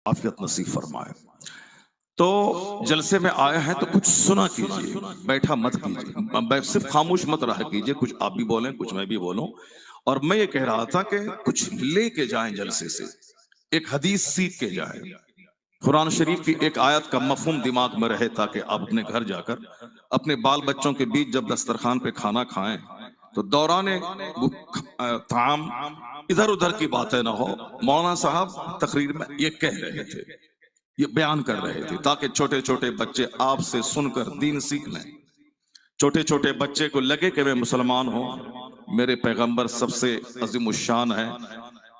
आफियत नसीब फरमाए। तो जलसे में आया है तो कुछ सुना कीजिए, बैठा मत कीजिए, सिर्फ खामोश मत रहा कीजिए, कुछ आप भी बोलें कुछ मैं भी बोलूं। और मैं ये कह रहा था कि कुछ लेके जाएं जलसे से, एक हदीस सीख के जाएं, कुरान शरीफ की एक आयत का मफहूम दिमाग में रहे, ताकि आप अपने घर जाकर अपने बाल बच्चों के बीच जब दस्तरखान पे खाना खाएं तो दौराने ताम इधर उधर की बातें ना हो। मौलाना साहब तकरीर में ये कह रहे थे, ये बयान कर रहे थे, ताकि छोटे छोटे बच्चे आपसे सुनकर दीन सीख लें। छोटे छोटे बच्चे को लगे कि मैं मुसलमान हूं, मेरे पैगंबर सबसे अजीमुशान है,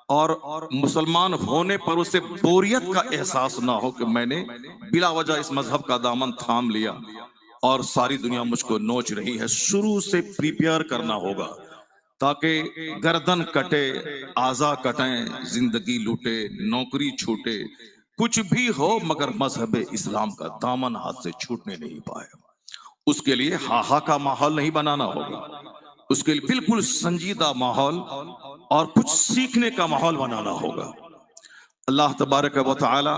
और मुसलमान होने पर उसे बोरियत का एहसास ना हो कि मैंने बिला वजह इस मजहब का दामन थाम लिया और सारी दुनिया मुझको नोच रही है। शुरू से प्रिपेयर करना होगा ताकि गर्दन कटे, आजा कटें, जिंदगी लूटे, नौकरी छूटे, कुछ भी हो मगर मजहब इस्लाम का दामन हाथ से छूटने नहीं पाए। उसके लिए हाहा का माहौल नहीं बनाना होगा, उसके लिए बिल्कुल संजीदा माहौल और कुछ सीखने का माहौल बनाना होगा। अल्लाह तबारक व तआला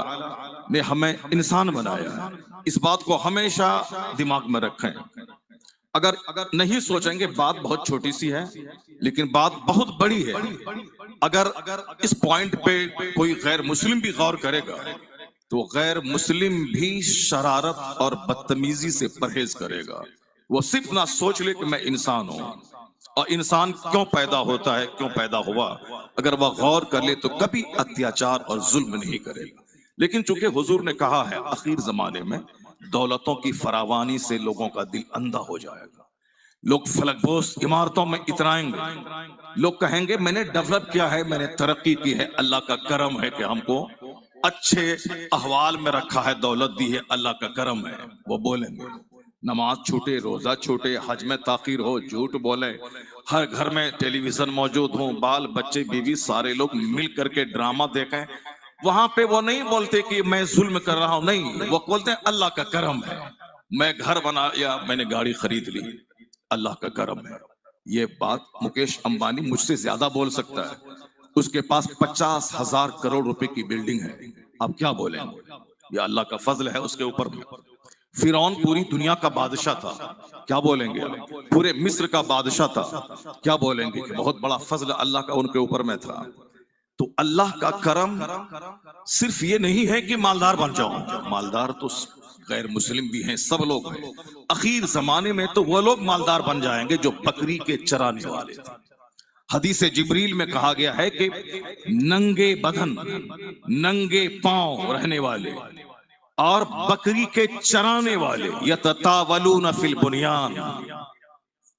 ने हमें इंसान बनाया है, इस बात को हमेशा दिमाग में रखें। अगर नहीं सोचेंगे, बात बहुत छोटी सी है लेकिन बात बहुत बड़ी है। अगर इस पॉइंट पे कोई गैर मुस्लिम भी गौर करेगा तो गैर मुस्लिम भी शरारत और बदतमीजी से परहेज करेगा। वो सिर्फ ना सोच ले कि मैं इंसान हूं, और इंसान क्यों पैदा होता है, क्यों पैदा हुआ, अगर वह गौर कर ले तो कभी अत्याचार और जुल्म नहीं करेगा। लेकिन चूंकि हुजूर ने कहा है आखिर जमाने में दौलतों की फरावानी से लोगों का दिल अंधा हो जाएगा, लोग फलकबोस इमारतों में इतराएंगे, लोग कहेंगे मैंने डेवलप किया है, मैंने तरक्की की है, अल्लाह का करम है कि हमको अच्छे अहवाल में रखा है, दौलत दी है, अल्लाह का करम है। वो बोलेंगे नमाज छूटे, रोजा छूटे, हज में ताखीर हो, झूठ बोले, हर घर में टेलीविजन मौजूद हो, बाल बच्चे बीवी सारे लोग मिल करके ड्रामा देखें, वहां पे वो नहीं बोलते कि मैं जुल्म कर रहा हूं, नहीं, वो बोलते हैं अल्लाह का करम है, मैं घर बनाया, मैंने गाड़ी खरीद ली, अल्लाह का करम है। ये बात मुकेश अंबानी मुझसे ज्यादा बोल सकता है, उसके पास 50,000 करोड़ रुपए की बिल्डिंग है, आप क्या बोलेंगे, ये अल्लाह का फजल है उसके ऊपर में। फिरौन पूरी दुनिया का बादशाह था, क्या बोलेंगे आप? पूरे मिस्र का बादशाह था, क्या बोलेंगे कि बहुत बड़ा फजल अल्लाह का उनके ऊपर में था। तो अल्लाह का करम सिर्फ ये नहीं है कि मालदार बन जाओ, मालदार तो गैर मुस्लिम भी हैं, सब लोग हैं, आखिर जमाने में तो वो लोग मालदार बन जाएंगे जो बकरी के चराने वाले थे। हदीस जिब्रील में कहा गया है कि नंगे बदन, नंगे पांव रहने वाले और बकरी के चराने वाले यततावलून फिल बुनियान,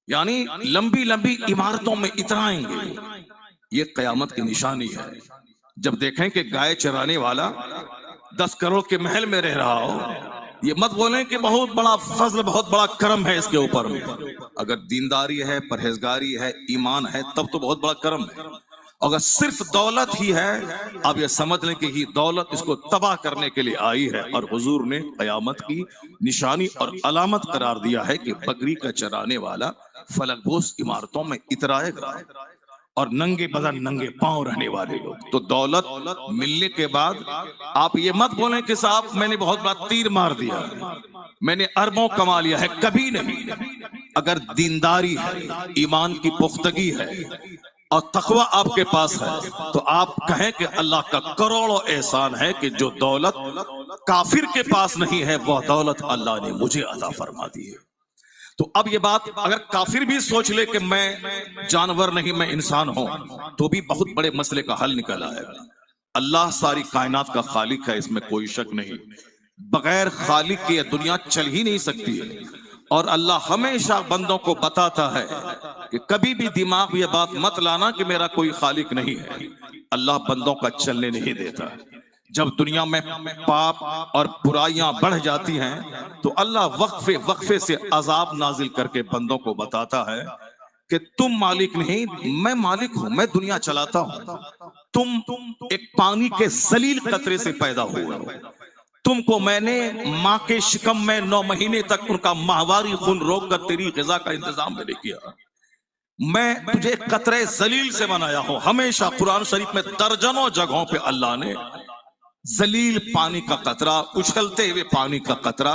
यानी लंबी लंबी इमारतों में इतराएंगे। ये कयामत की निशानी है। जब देखें कि गाय चराने वाला 10 करोड़ के महल में रह रहा हो, ये मत बोलें कि बहुत बड़ा फजल, बहुत बड़ा करम है इसके ऊपर में। अगर दीनदारी है, परहेजगारी है, ईमान है, तब तो बहुत बड़ा करम है। अगर सिर्फ दौलत ही है, आप ये समझ लें कि ये दौलत इसको तबाह करने के लिए आई है, और हुजूर ने कयामत की निशानी और अलामत करार दिया है कि बकरी का चराने वाला फलकबोस इमारतों में इतराएगा और नंगे बदन नंगे पांव रहने वाले लोग। तो दौलत मिलने के बाद आप ये मत बोलें कि साहब मैंने बहुत बड़ा तीर मार दिया है, मैंने अरबों कमा लिया है, कभी नहीं। अगर दीनदारी है, ईमान की पुख्तगी है और तकवा आपके पास है तो आप कहें कि अल्लाह का करोड़ों एहसान है कि जो दौलत काफिर के पास नहीं है वह दौलत अल्लाह ने मुझे अता फरमा दी है। तो अब ये बात अगर काफिर भी सोच ले कि मैं जानवर नहीं मैं इंसान हूं, तो भी बहुत बड़े मसले का हल निकल आएगा। अल्लाह सारी कायनात का खालिक है, इसमें कोई शक नहीं, बगैर खालिक के दुनिया चल ही नहीं सकती है। और अल्लाह हमेशा बंदों को बताता है कि कभी भी दिमाग में यह बात मत लाना कि मेरा कोई खालिक नहीं है। अल्लाह बंदों का चलने नहीं देता। जब दुनिया में पाप और बुराइयां बढ़ जाती हैं तो अल्लाह वक्फे वक्फे से अजाब नाजिल करके बंदों को बताता है कि तुम मालिक नहीं, मैं मालिक हूं, मैं दुनिया चलाता हूं। तुम एक पानी के जलील कतरे से पैदा हुए हो, तुमको मैंने माँ के शिकम में 9 महीने तक उनका माहवारी खून रोक कर तेरी ग़िज़ा का इंतजाम मैंने किया। मैं तुझे कतरे जलील से बनाया हूं। हमेशा कुरान शरीफ में दर्जनों जगहों पे अल्लाह ने जलील पानी का कतरा, उछलते हुए पानी का कतरा,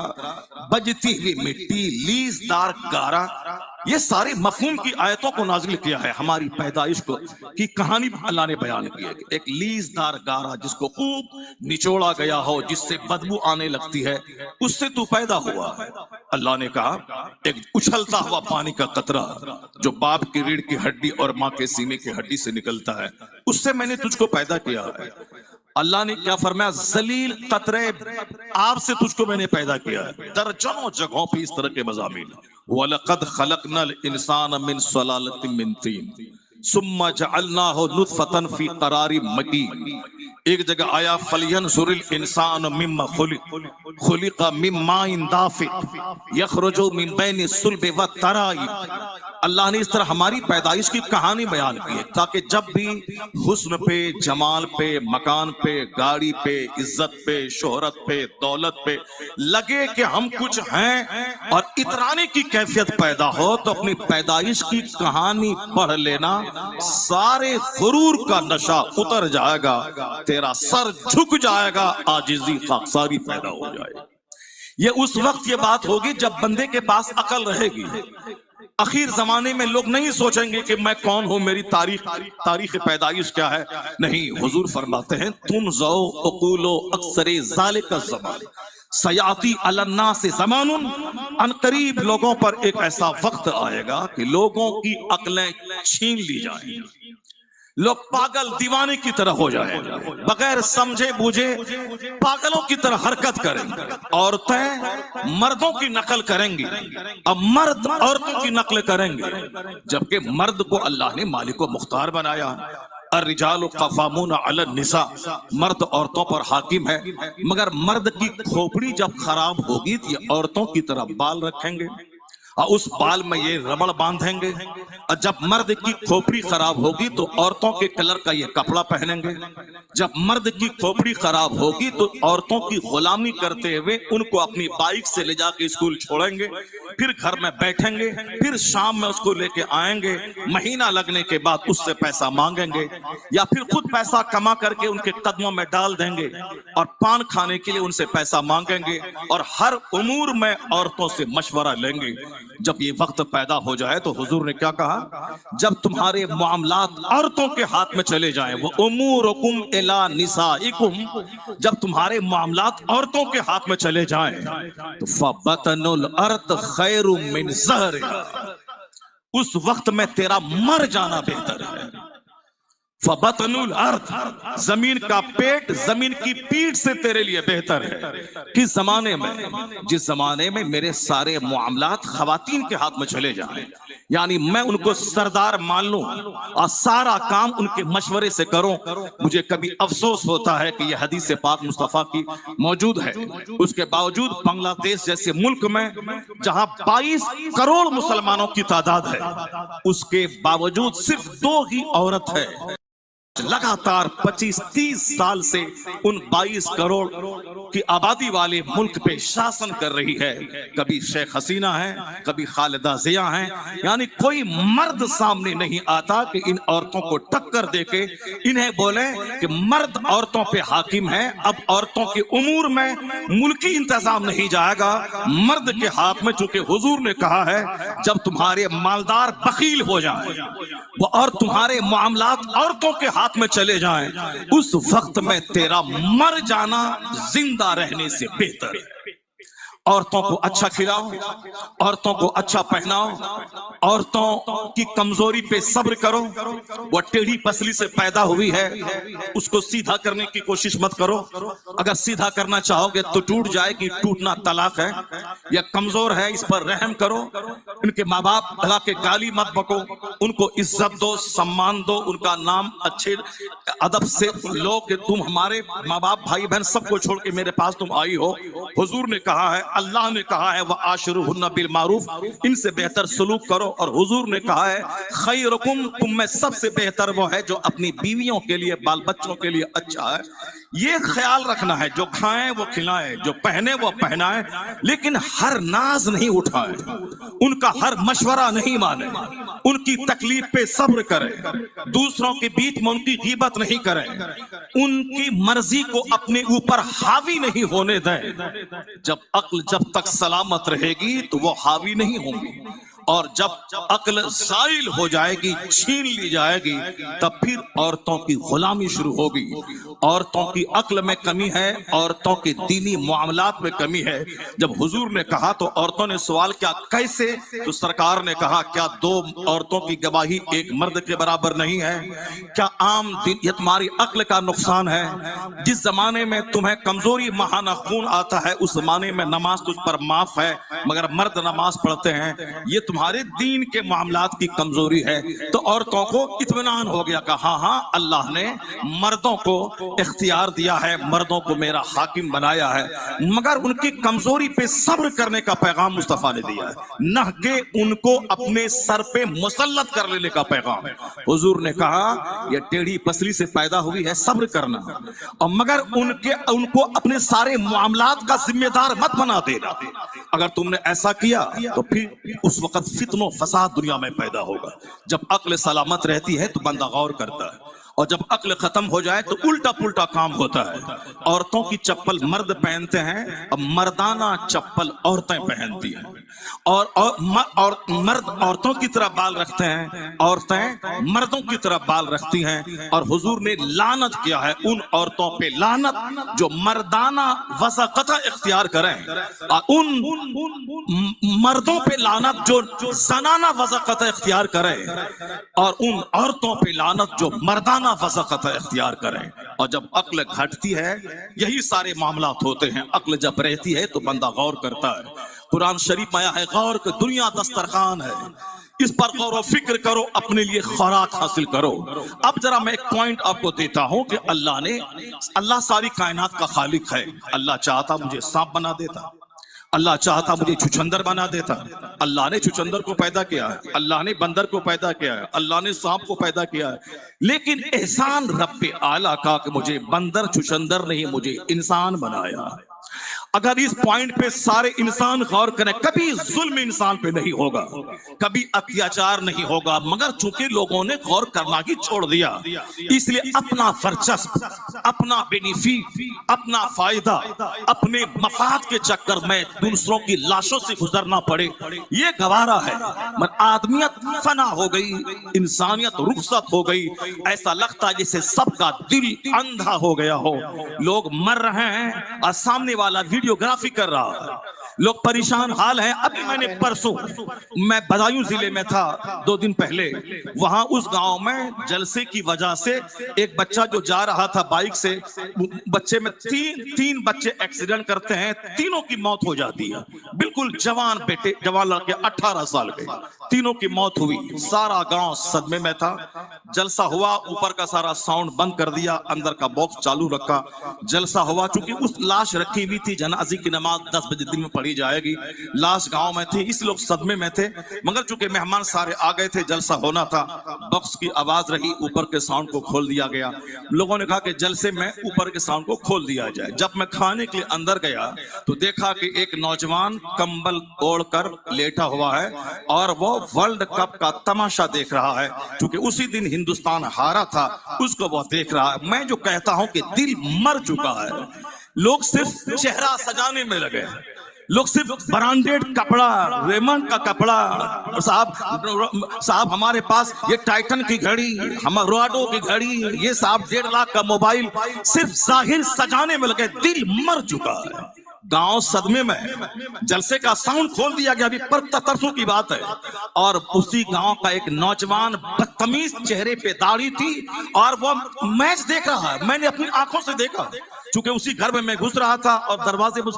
बजती हुई मिट्टी, लीजदार गारा, ये सारे मफहूम की आयतों को नाजिल किया है हमारी पैदाइश को की कहानी अल्लाह ने बयान की है। एक लीजदार गारा जिसको खूब निचोड़ा गया हो, जिससे बदबू आने लगती है, उससे तू पैदा हुआ है। अल्लाह ने कहा एक उछलता हुआ पानी का कतरा जो बाप की रीढ़ की हड्डी और माँ के सीने की हड्डी से निकलता है, उससे मैंने तुझको पैदा किया है। अल्लाह ने क्या फरमाया, जलील कतरे आपसे तुझको मैंने पैदा किया है। दर्जनों जगहों पे इस तरह के मज़ामीन, वलक़द खलक़नल इंसान मिन सलालतिन मिन तीन सुम्मा जअलनाहु नुतफ़तन फ़ी क़रारिन मकीन। एक जगह आया फलयंजुरिल इंसान मिम्मा खुलिक़ मिन माइन दाफ़िक़ यख़रुजु मिन बैनि सुल्बि व तराइब। अल्लाह ने इस तरह हमारी पैदाइश की कहानी बयान की है ताकि जब भी हुस्न पे, जमाल पे, मकान पे, गाड़ी पे, इज्जत पे, शोहरत पे, दौलत पे लगे कि हम कुछ हैं और इतराने की कैफियत पैदा हो, तो अपनी पैदाइश की कहानी पढ़ लेना, सारे गुरूर का नशा उतर जाएगा, तेरा सर झुक जाएगा, आजिज़ी खाकसारी पैदा हो जाएगी। ये उस वक्त ये बात होगी जब बंदे के पास अकल रहेगी। आखिर जमाने में लोग नहीं सोचेंगे कि मैं कौन हूं, मेरी तारीख पैदाइश क्या है। नहीं, हुजूर फरमाते हैं तुम जाओ अकूलो अक्सरे ज़ालिका ज़मान सयाती अलन्ना से ज़मानुन, अनकरीब लोगों पर एक ऐसा वक्त आएगा कि लोगों की अक्लें छीन ली जाएंगी, लोग पागल दीवाने की तरह हो जाएंगे, बगैर समझे बूझे पागलों की तरह हरकत करेंगे। औरतें मर्दों की नकल करेंगी, अब मर्द औरतों की नकल करेंगे, जबकि मर्द को अल्लाह ने मालिक व मुख्तार बनाया। अर्रिजालु क़व्वामून अलन निसा, मर्द औरतों पर हाकिम है, मगर मर्द की खोपड़ी जब खराब होगी तो ये औरतों की तरह बाल रखेंगे और उस बाल में ये रबड़ बांधेंगे, और जब मर्द की खोपड़ी खराब होगी तो औरतों के कलर का ये कपड़ा पहनेंगे। जब मर्द की खोपड़ी खराब होगी तो औरतों की गुलामी करते हुए उनको अपनी बाइक से ले जाके स्कूल छोड़ेंगे, फिर घर में बैठेंगे, फिर शाम में उसको लेके आएंगे, महीना लगने के बाद उससे पैसा मांगेंगे या फिर खुद पैसा कमा करके उनके कदमों में डाल देंगे और पान खाने के लिए उनसे पैसा मांगेंगे और हर उमूर में औरतों से मशवरा लेंगे। जब ये वक्त पैदा हो जाए तो हुजूर ने क्या कहा, जब तुम्हारे मामलात औरतों के हाथ में चले जाएं, वो उमूरुकुम इला निसाइकुम, जब तुम्हारे मामलात औरतों के हाथ में चले जाएं तो फबतनुल अर्द खैरु मिन ज़हरिहा, उस वक्त में तेरा मर जाना बेहतर है। फबतनुल अर्द, जमीन का पेट जमीन की पीठ से तेरे लिए बेहतर है। किस जमाने में, जिस जमाने में मेरे सारे मामलात खवातीन के हाथ में चले जाएं, यानी मैं उनको सरदार मान लूं और सारा काम उनके मशवरे से करूं। मुझे कभी अफसोस होता है कि यह हदीस पाक मुस्तफा की मौजूद है, उसके बावजूद बांग्लादेश जैसे मुल्क में जहां 22 करोड़ मुसलमानों की तादाद है, उसके बावजूद सिर्फ 2 ही औरत है। लगातार 25-30 साल से उन 22 करोड़ की आबादी वाले मुल्क पे शासन कर रही है। कभी शेख हसीना है, कभी खालिदा जिया है, यानी कोई मर्द सामने नहीं आता कि इन औरतों को टक्कर देके इन्हें बोले कि मर्द औरतों पे हाकिम है। अब औरतों के उमूर में मुल्की इंतजाम नहीं जाएगा, मर्द के हाथ में, चूंकि हुजूर ने कहा है जब तुम्हारे मालदार बखील हो जाए वो और तुम्हारे मामलात औरतों के हाथ में चले जाएं, उस वक्त में तेरा मर जाना जिंदा रहने से बेहतर है। औरतों को अच्छा खिलाओ, औरतों को अच्छा पहनाओ, औरतों की कमजोरी पे सब्र करो। वो टेढ़ी पसली से पैदा हुई है, उसको सीधा करने की कोशिश मत करो। अगर सीधा करना चाहोगे तो टूट जाएगी, टूटना तलाक है। या कमजोर है, इस पर रहम करो। उनके माँ बाप भला के गाली मत बको, उनको इज्जत दो, सम्मान दो, उनका नाम अच्छे अदब से लो कि तुम हमारे माँ बाप, भाई बहन सबको छोड़ के मेरे पास तुम आई हो। हुजूर ने कहा है, अल्लाह ने कहा है, वह आशिरुहुन्ना बिल मारूफ, इनसे बेहतर सलूक करो। और हुजूर ने कहा है, खैरुकुम, तुम में सबसे बेहतर वो है जो अपनी बीवियों के लिए, बाल बच्चों के लिए अच्छा है। یہ خیال رکھنا ہے جو کھائیں وہ کھلائیں، جو پہنے وہ پہنائیں، لیکن ہر ناز نہیں اٹھائیں، ان کا ہر مشورہ نہیں مانیں، ان کی تکلیف پہ صبر کریں، دوسروں کے بیچ میں ان کی غیبت نہیں کریں، ان کی مرضی کو اپنے اوپر حاوی نہیں ہونے دیں۔ جب عقل جب تک سلامت رہے گی تو وہ حاوی نہیں ہوں گی، اور جب عقل زائل ہو جائے گی، چھین لی جائے گی، تب پھر عورتوں کی غلامی شروع ہوگی۔ عورتوں کی عقل میں کمی ہے، عورتوں کے دینی معاملات میں کمی ہے۔ جب حضور نے کہا تو عورتوں نے سوال کیا کیسے؟ تو سرکار نے کہا کیا دو عورتوں کی گواہی ایک مرد کے برابر نہیں ہے؟ کیا عام دین یہ تمہاری عقل کا نقصان ہے؟ جس زمانے میں تمہیں کمزوری ماہانہ خون آتا ہے اس زمانے میں نماز تجھ پر معاف ہے، مگر مرد نماز پڑھتے ہیں، یہ تمہارے دین کے معاملات کی کمزوری ہے۔ تو عورتوں کو اطمینان ہو گیا کہ ہاں ہاں اللہ نے مردوں کو اختیار دیا ہے، مردوں کو میرا حاکم بنایا ہے، مگر ان کی کمزوری پہ صبر کرنے کا پیغام مصطفیٰ نے دیا ہے، نہ کہ ان کو اپنے سر پہ مسلط کر لینے کا پیغام۔ حضور نے کہا یہ ٹیڑھی پسلی سے پیدا ہوئی ہے، صبر کرنا، اور مگر ان کو اپنے سارے معاملات کا ذمہ دار مت بنا دینا۔ اگر تم نے ایسا کیا تو پھر اس وقت فتن و فساد دنیا میں پیدا ہوگا۔ جب عقل سلامت رہتی ہے تو بندہ غور کرتا ہے، اور جب عقل ختم ہو جائے تو الٹا پلٹا کام ہوتا ہے۔ عورتوں کی چپل مرد پہنتے ہیں، اب مردانہ چپل عورتیں پہنتی ہیں، اور مرد عورتوں کی طرح بال رکھتے ہیں، عورتیں مردوں کی طرح بال رکھتی ہیں۔ اور حضور نے لعنت کیا ہے ان عورتوں پہ، لعنت جو مردانہ وضاقتہ اختیار کریں، اور ان مردوں پہ لعنت جو زنانہ وضاقتہ اختیار کریں، اور ان عورتوں پہ لعنت جو مردانہ وضاقتہ اختیار کریں۔ اور جب عقل گھٹتی ہے یہی سارے معاملات ہوتے ہیں، عقل جب رہتی ہے تو بندہ غور کرتا ہے۔ قرآن شریف میں آیا ہے غور کہ دنیا دسترخوان ہے، اس پر غور و فکر کرو، اپنے لیے خوراک حاصل کرو۔ اب ذرا میں ایک پوائنٹ آپ کو دیتا ہوں کہ اللہ ساری کائنات کا خالق ہے۔ اللہ چاہتا مجھے سانپ بنا دیتا، اللہ چاہتا مجھے چھچندر بنا دیتا۔ اللہ نے چھچندر کو پیدا کیا ہے، اللہ نے بندر کو پیدا کیا ہے، اللہ نے سانپ کو پیدا کیا ہے، لیکن احسان رب اعلیٰ کا کہ مجھے بندر چھچندر نہیں، مجھے انسان بنایا۔ اگر اس پوائنٹ پہ سارے انسان غور کریں، کبھی ظلم انسان پہ نہیں ہوگا، کبھی اتیاچار نہیں ہوگا، مگر چونکہ لوگوں نے غور کرنا ہی چھوڑ دیا، اس لیے اپنا ورچسپ، اپنا بینیفٹ، اپنا فائدہ، اپنے مفاد کے چکر میں دوسروں کی لاشوں سے گزرنا پڑے، یہ گوارا ہے۔ آدمیت فنا ہو گئی، انسانیت رخصت ہو گئی، ایسا لگتا ہے جیسے سب کا دل اندھا ہو گیا ہو۔ لوگ مر رہے ہیں اور سامنے والا ویڈیوگرافی کر رہا ہے، لوگ پریشان حال ہیں۔ ابھی میں نے پرسوں میں بدایوں ضلع میں تھا 2 دن پہلے، وہاں اس گاؤں میں جلسے کی وجہ سے ایک بچہ جو جا رہا تھا بائک سے، بچے میں تین بچے ایکسیڈنٹ کرتے ہیں، تینوں کی موت ہو جاتی ہے، بالکل جوان بیٹے، جوان لڑکے 18 سال کے، تینوں کی موت ہوئی۔ سارا گاؤں صدمے میں تھا۔ جلسہ ہوا، اوپر کا سارا ساؤنڈ بند کر دیا، اندر کا باکس چالو رکھا، جلسہ ہوا۔ چونکہ اس لاش رکھی ہوئی تھی، جنازے کی نماز 10 بجے دن میں پڑھی جائے گی، لاش گاؤں میں تھی، اس لوگ صدمے میں تھے، مگر چونکہ مہمان سارے آ گئے تھے، جلسہ ہونا تھا، باکس کی آواز رہی، اوپر کے ساؤنڈ کو کھول دیا گیا۔ لوگوں نے کہا کہ جلسے میں اوپر کے ساؤنڈ کو کھول دیا جائے۔ جب میں کھانے کے لیے اندر گیا تو دیکھا کہ ایک نوجوان کمبل اوڑھ کر لیٹا ہوا ہے اور وہ ورلڈ کپ کا تماشا دیکھ رہا ہے، چونکہ اسی دن ہندوستان ہارا تھا، اس کو وہ دیکھ رہا ہے۔ میں جو کہتا ہوں کہ دل مر چکا ہے، لوگ صرف چہرہ سجانے میں لگے، لوگ صرف برانڈیڈ کپڑا، ریمنڈ کا کپڑا، صاحب ہمارے پاس یہ ٹائٹن کی گھڑی، روڈو کی گھڑی، یہ صاحب 1.5 لاکھ کا موبائل، صرف ظاہر سجانے میں لگے، دل مر چکا ہے۔ گاؤں صدمے میں، جلسے کا ساؤنڈ کھول دیا گیا، ابھی ترسوں کی بات ہے، اور اسی گاؤں کا ایک نوجوان بدتمیز، چہرے پہ داڑھی تھی اور وہ میچ دیکھ رہا ہے۔ میں نے اپنی آنکھوں سے دیکھا، چونکہ اسی گھر میں گھس رہا تھا اور دروازے میں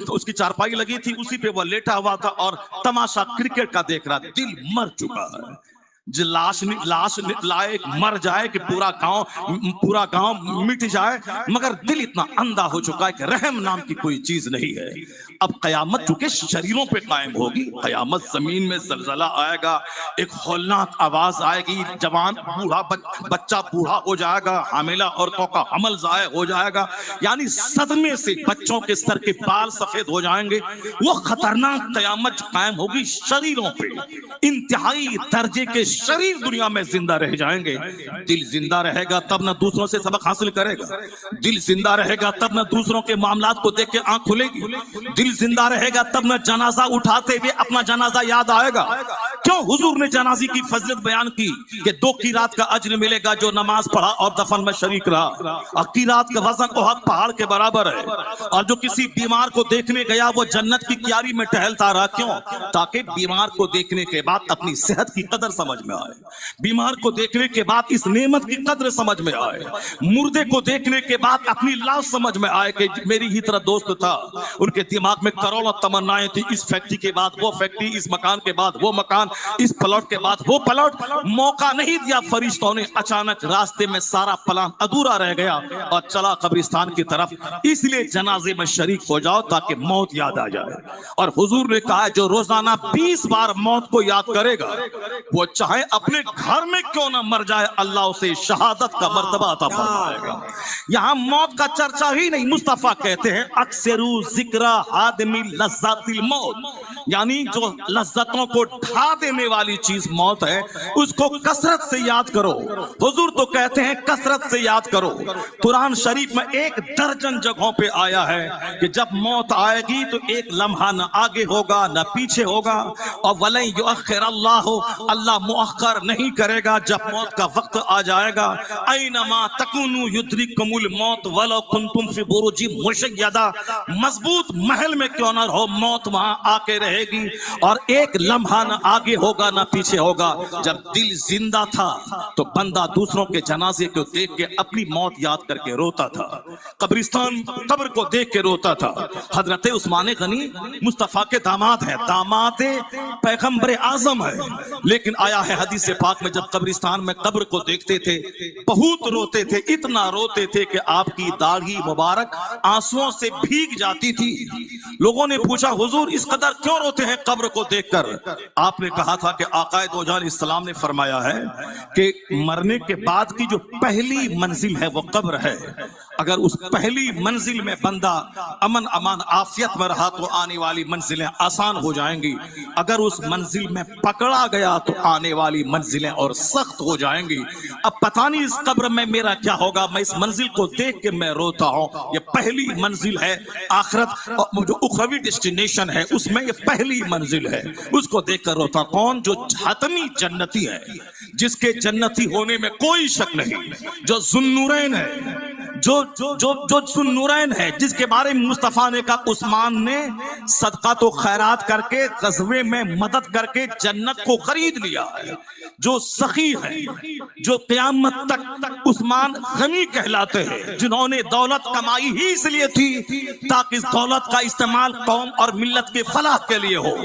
اس کی چارپائی لگی تھی، اسی پہ وہ لیٹا ہوا تھا اور تماشا کرکٹ کا دیکھ رہا۔ دل مر چکا ہے۔ لاش لائے مر جائے کہ پورا گاؤں مٹ جائے، مگر دل اتنا اندھا ہو چکا ہے کہ رحم نام کی کوئی چیز نہیں ہے۔ اب قیامت چونکہ شریروں پہ قائم ہوگی، قیامت زمین میں زلزلہ آئے گا، ایک ہولناک آواز آئے گی، جوان بوڑھا بچہ بوڑھا ہو جائے گا، حاملہ عورتوں کا حمل ضائع ہو جائے گا، یعنی صدمے سے بچوں کے سر کے بال سفید ہو جائیں گے۔ وہ خطرناک قیامت قائم ہوگی شریروں پہ، انتہائی درجے کے شریر دنیا میں زندہ رہ جائیں گے۔ دل زندہ رہے گا تب نہ دوسروں سے سبق حاصل کرے گا، دل زندہ رہے گا تب نہ دوسروں کے معاملات کو دیکھ کے آنکھ کھلے گی، دل زندہ رہے گا تب نہ جنازہ اٹھاتے ہوئے اپنا جنازہ یاد آئے گا۔ کیوں حضور نے جنازے کی فضیلت بیان کی کہ 2 قیرات کا اجر ملے گا جو نماز پڑھا اور دفن میں شریک رہا، اور قیرات کا وزن احد پہاڑ کے برابر ہے۔ اور جو کسی بیمار کو دیکھنے گیا وہ جنت کی کیاری میں ٹہلتا رہا، کیوں؟ تاکہ بیمار کو دیکھنے کے بعد اپنی صحت کی قدر سمجھ میں آئے، بیمار کو دیکھنے کے بعد اس نعمت کی قدر سمجھ میں آئے، مردے کو دیکھنے کے بعد اپنی لاش سمجھ میں آئے کہ میری ہی طرح دوست تھا، ان کے دماغ میں کروڑوں تمنائیں تھی، اس فیکٹری کے بعد وہ فیکٹری، اس مکان کے بعد وہ مکان، اس پلاٹ کے بعد وہ پلاٹ۔ موقع نہیں دیا فرشتوں نے، اچانک راستے میں سارا پلان ادھورا رہ گیا اور چلا قبرستان کی طرف۔ اس لیے جنازے میں شریک ہو جاؤ تاکہ موت یاد آ جائے۔ اور حضور نے کہا جو روزانہ 20 بار موت کو یاد کرے گا وہ چاہے اپنے گھر میں کیوں نہ مر جائے، اللہ اسے شہادت کا مرتبہ عطا فرمائے گا۔ یہاں موت کا چرچا ہی نہیں، مصطفیٰ کہتے ہیں اکثرو ذکر حادمی لذات الموت، یعنی جو لذتوں کو ڈھا دینے والی چیز موت ہے اس کو کثرت سے یاد کرو۔ حضور تو کہتے ہیں کثرت سے یاد کرو۔ قرآن شریف میں 1 درجن جگہوں پہ آیا ہے کہ جب موت آئے گی تو ایک لمحہ نہ آگے ہوگا نہ پیچھے ہوگا، اور وَلَن يُؤَخِّرَ اللَّهُ، اللہ مؤخر نہیں کرے گا جب موت کا وقت آ جائے گا۔ اَيْنَمَا تَكُونُوا يُدْرِككُمُ الْمَوْتُ وَلَوْ كُنْتُمْ فِي بُرُوجٍ مُشَيَّدَةٍ، مضبوط محل میں کیوں نہ رہو موت وہاں آ کے رہے گی، اور ایک لمحہ نہ آگے ہوگا نہ پیچھے ہوگا۔ جب دل زندہ تھا تو بندہ دوسروں کے جنازے کو دیکھ کے اپنی موت یاد کر کے روتا تھا، قبرستان قبر کو دیکھ کے روتا تھا۔ حضرت عثمان غنی مصطفیٰ کے داماد ہیں، داماد پیغمبر اعظم ہے، لیکن آیا ہے حدیث پاک میں جب قبرستان میں قبر کو دیکھتے تھے بہت روتے تھے، اتنا روتے تھے کہ آپ کی داڑھی مبارک آنسوؤں سے بھیگ جاتی تھی۔ لوگوں نے پوچھا حضور اس قدر کیوں روتے ہیں قبر کو دیکھ کر؟ آپ نے کہا تھا کہ آقا دو جہان اسلام نے فرمایا ہے کہ مرنے کے بعد کی جو پہلی منزل ہے وہ قبر ہے، اگر اس پہلی منزل میں بندہ امن امان عافیت میں رہا تو آنے والی منزلیں آسان ہو جائیں گی، اگر اس منزل میں پکڑا گیا تو آنے والی منزلیں اور سخت ہو جائیں گی۔ اب پتہ نہیں اس قبر میں میرا کیا ہوگا، میں اس منزل کو دیکھ کے میں روتا ہوں۔ یہ پہلی منزل ہے آخرت، جو اخروی ڈیسٹینیشن ہے اس میں یہ پہلی منزل ہے، اس کو دیکھ کر روتا۔ کون؟ جو حتمی جنتی ہے، جس کے جنتی ہونے میں کوئی شک نہیں، جو ذوالنورین ہے، جو ذوالنورین ہے، جس کے بارے میں مصطفیٰ نے کہا عثمان نے صدقات و خیرات کر کے غزوے میں مدد کر کے جنت کو خرید لیا ہے، جو سخی ہے، جو قیامت تک عثمان غنی کہلاتے ہیں، جنہوں نے دولت کمائی ہی اس لیے تھی تاکہ اس دولت کا استعمال قوم اور ملت کے فلاح کے لیے ہو۔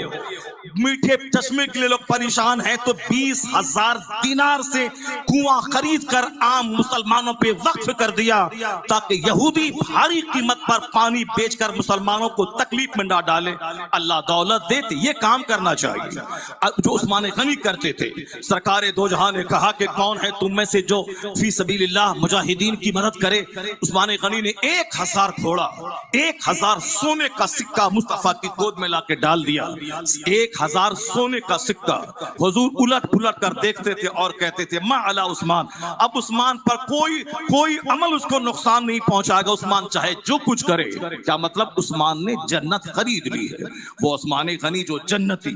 میٹھے چشمے کے لیے لوگ پریشان ہیں تو 20,000 دینار سے کنواں خرید کر عام مسلمانوں پہ وقف کر دیا تاکہ یہودی بھاری قیمت پر پانی بیچ کر مسلمانوں کو تکلیف میں نہ ڈالے۔ اللہ دولت دیتے، یہ کام کرنا چاہیے جو عثمان غنی کرتے تھے۔ سرکار دو جہاں نے کہا کہ کون ہے تم میں سے جو فی سبیل اللہ مجاہدین کی مدد کرے؟ عثمان غنی نے 1000 گھوڑا، 1000 سونے کا سکہ مصطفیٰ کی گود میں لا کے ڈال دیا۔ 1000 سونے کا سکہ حضور الٹ پلٹ کر دیکھتے تھے اور کہتے تھے ما علی عثمان، اب عثمان پر کوئی عمل اس کو نقصان نہیں پہنچائے گا، عثمان چاہے جو کچھ کرے۔ کیا مطلب؟ عثمان نے جنت خرید لی ہے۔ وہ عثمان غنی جو جنتی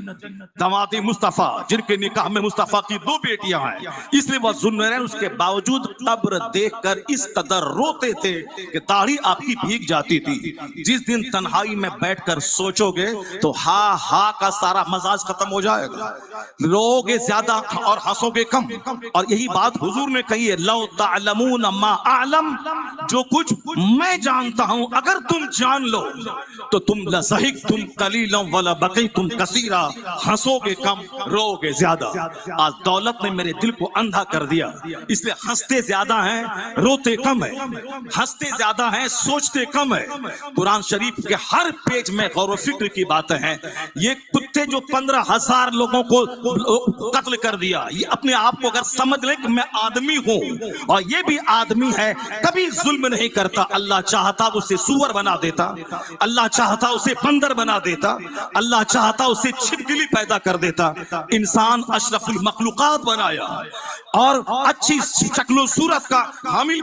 داماد مصطفیٰ، جن کے نکاح میں مصطفیٰ کی 2 بیٹیاں ہیں، اس لیے وہ ذوالنورین، اس کے باوجود قبر دیکھ کر اس قدر روتے تھے کہ داڑھی آپ کی بھیگ جاتی تھی۔ جس دن تنہائی میں بیٹھ کر سوچو گے تو ہا کا سارا مزاج ختم ہو جائے گا، رو گے زیادہ اور ہنسو گے کم۔ اور یہی بات حضور نے کہی ہے لو تعلمون ما اعلم، جو کچھ میں جانتا ہوں اگر تم جان لو تو تم لضحکتم قلیلا ولا بکیتم کثیرا، ہنسو گے کم رو گے زیادہ۔ آج دولت نے میرے دل کو اندھا کر دیا، اس لیے ہنستے زیادہ ہیں روتے کم ہے، ہنستے زیادہ ہیں سوچتے کم ہے۔ قرآن شریف کے ہر پیج میں غور و فکر کی باتیں ہیں۔ یہ کتے جو 15,000 لوگوں کو قتل کر دیا، یہ اپنے آپ کو اگر سمجھ لے کہ میں آدمی ہوں اور یہ بھی آدمی ہے، کبھی ظلم نہیں کرتا۔ اللہ چاہتا اسے سور بنا دیتا، اللہ چاہتا اسے بندر بنا دیتا، اللہ چاہتا اسے چھپکلی پیدا کر دیتا۔ انسان اشرف المخلوقات بنایا اور اچھی شکل و صورت کا حامل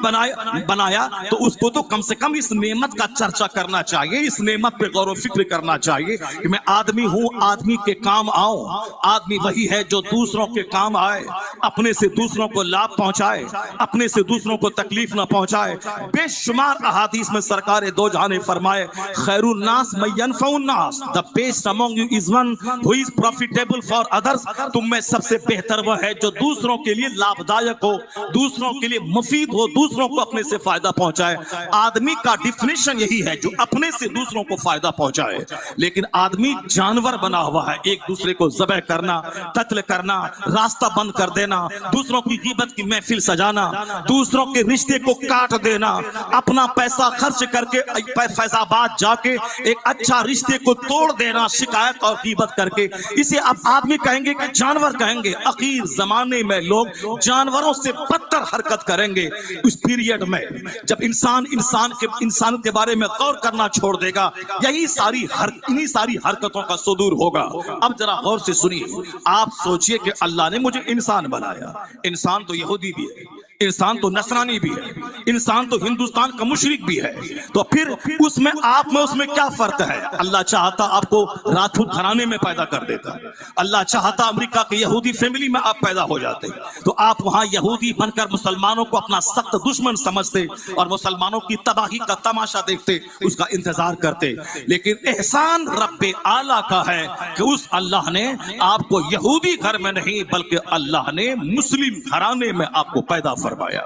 بنایا تو اس کو تو کم سے کم اس نعمت کا چرچا کرنا چاہیے، اس نعمت پہ غور و فکر کرنا چاہیے کہ میں آدمی ہوں، آدمی کے کام آؤں۔ آدمی وہی ہے جو دوسروں کے کام آئے، اپنے سے دوسروں کو لابھ پہنچائے، اپنے سے دوسروں کو تکلیف نہ پہنچائے۔ بے شمار احادیث میں سرکار دو جہاں نے فرمائے خیر الناس من ينفع الناس، the best among you is one who is profitable for others۔ تم میں سب سے بہتر وہ ہے جو دوسروں کے لیے لابھ دائک ہو، دوسروں کے لیے مفید ہو، دوسروں کو اپنے سے فائدہ پہنچائے۔ آدمی کا ڈیفینیشن یہی ہے جو اپنے سے دوسروں کو فائدہ پہنچائے، لیکن آدمی جانور بنا ہوا ہے، ایک دوسرے کو ذبح کرنا، قتل کرنا، راستہ بند کر دینا، دوسروں کی غیبت کی محفل سجانا، دوسروں کے رشتے کو کاٹ دینا، اپنا پیسہ خرچ کر کے فیض آباد جا کے ایک اچھا رشتے کو توڑ دینا، شکایت اور غیبت کر کے، اسے اب آدمی کہیں گے کہ جانور کہیں گے۔ اخیر زمانے میں لوگ جانوروں سے بدتر حرکت کریں گے۔ اس پیریڈ میں جب انسان کے بارے میں غور کرنا چھوڑ دے گا، انہی ساری حرکتوں کا صدور ہوگا۔ اب ذرا غور سے سنیے، آپ سوچئے کہ اللہ نے مجھے انسان بنایا، انسان تو یہودی بھی ہے، انسان تو نصرانی بھی ہے، انسان تو ہندوستان کا مشرک بھی ہے، تو پھر اس میں کیا فرق ہے؟ اللہ چاہتا آپ کو راجپوت گھرانے میں پیدا کر دیتا، اللہ چاہتا امریکہ کے یہودی فیملی میں آپ پیدا ہو جاتے، تو آپ وہاں یہودی بن کر مسلمانوں کو اپنا سخت دشمن سمجھتے اور مسلمانوں کی تباہی کا تماشا دیکھتے، اس کا انتظار کرتے۔ لیکن احسان رب اعلیٰ کا ہے کہ اس اللہ نے آپ کو یہودی گھر میں نہیں بلکہ اللہ نے مسلم گھرانے میں آپ کو پیدا فرمایا۔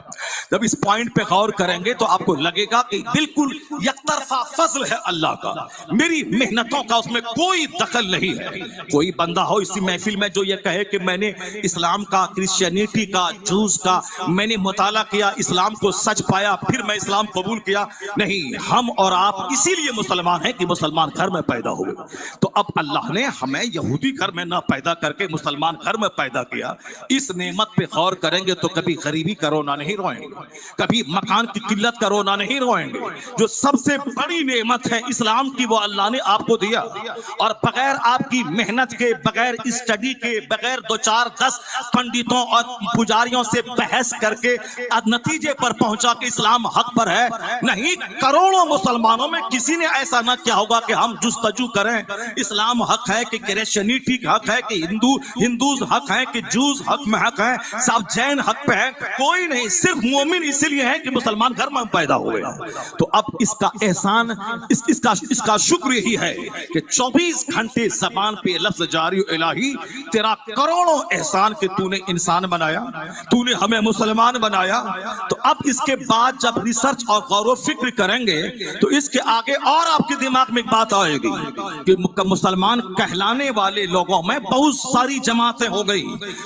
جب اس پوائنٹ پہ غور کریں گے تو آپ کو لگے گا کہ بالکل یک طرفہ فضل ہے اللہ کا، میری محنتوں کا اس میں کوئی دخل نہیں ہے۔ کوئی بندہ ہو اسی محفل میں جو یہ کہے کہ میں نے اسلام کا، کرسچینٹی کا، جوز کا میں نے مطالعہ کیا، اسلام کو سچ پایا، پھر میں اسلام قبول کیا، نہیں، ہم اور آپ اسی لیے مسلمان ہیں کہ مسلمان گھر میں پیدا ہوئے۔ تو اب اللہ نے ہمیں یہودی گھر میں نہ پیدا کر کے مسلمان گھر میں پیدا کیا۔ اس نعمت پہ غور کریں گے تو کبھی غریبی کا رونا نہیں روئیں گے، کبھی مکان کی قلت کا رونا نہیں روئیں گے۔ جو سب سے بڑی نعمت ہے اسلام کی وہ اللہ نے آپ کو دیا، اور بغیر آپ کی محنت کے، بغیر اسٹڈی کے، بغیر 2-4-10 پنڈتوں اور پجاریوں سے بحث کر کے نتیجے پر پہنچا کہ اسلام حق پر ہے، نہیں، کروڑوں مسلمانوں میں کسی نے ایسا نہ کیا ہوگا کہ ہم جستجو کریں اسلام حق ہے کہ کرسچینٹی حق ہے کہ ہندوز حق ہے کہ جوز حق میں حق ہے، سب جین حق پہ ہے، کوئی نہیں، صرف مومن اسی لیے ہے کہ مسلمان گھر میں پیدا ہوئے۔ تو اب اس کا احسان، اس کا شکر یہی ہے کہ 24 گھنٹے زبان پہ لفظ جاری الہی تیرا کروڑوں احسان کہ تو نے انسان بنایا، تو نے ہمیں مسلمان بنایا۔ تو اب اس کے بعد جب ریسرچ اور غور و فکر کریں گے تو اس کے آگے اور آپ کے دماغ میں ایک بات آئے گی کہ مسلمان کہلانے والے لوگوں میں بہت ساری جماعتیں ہو گئی،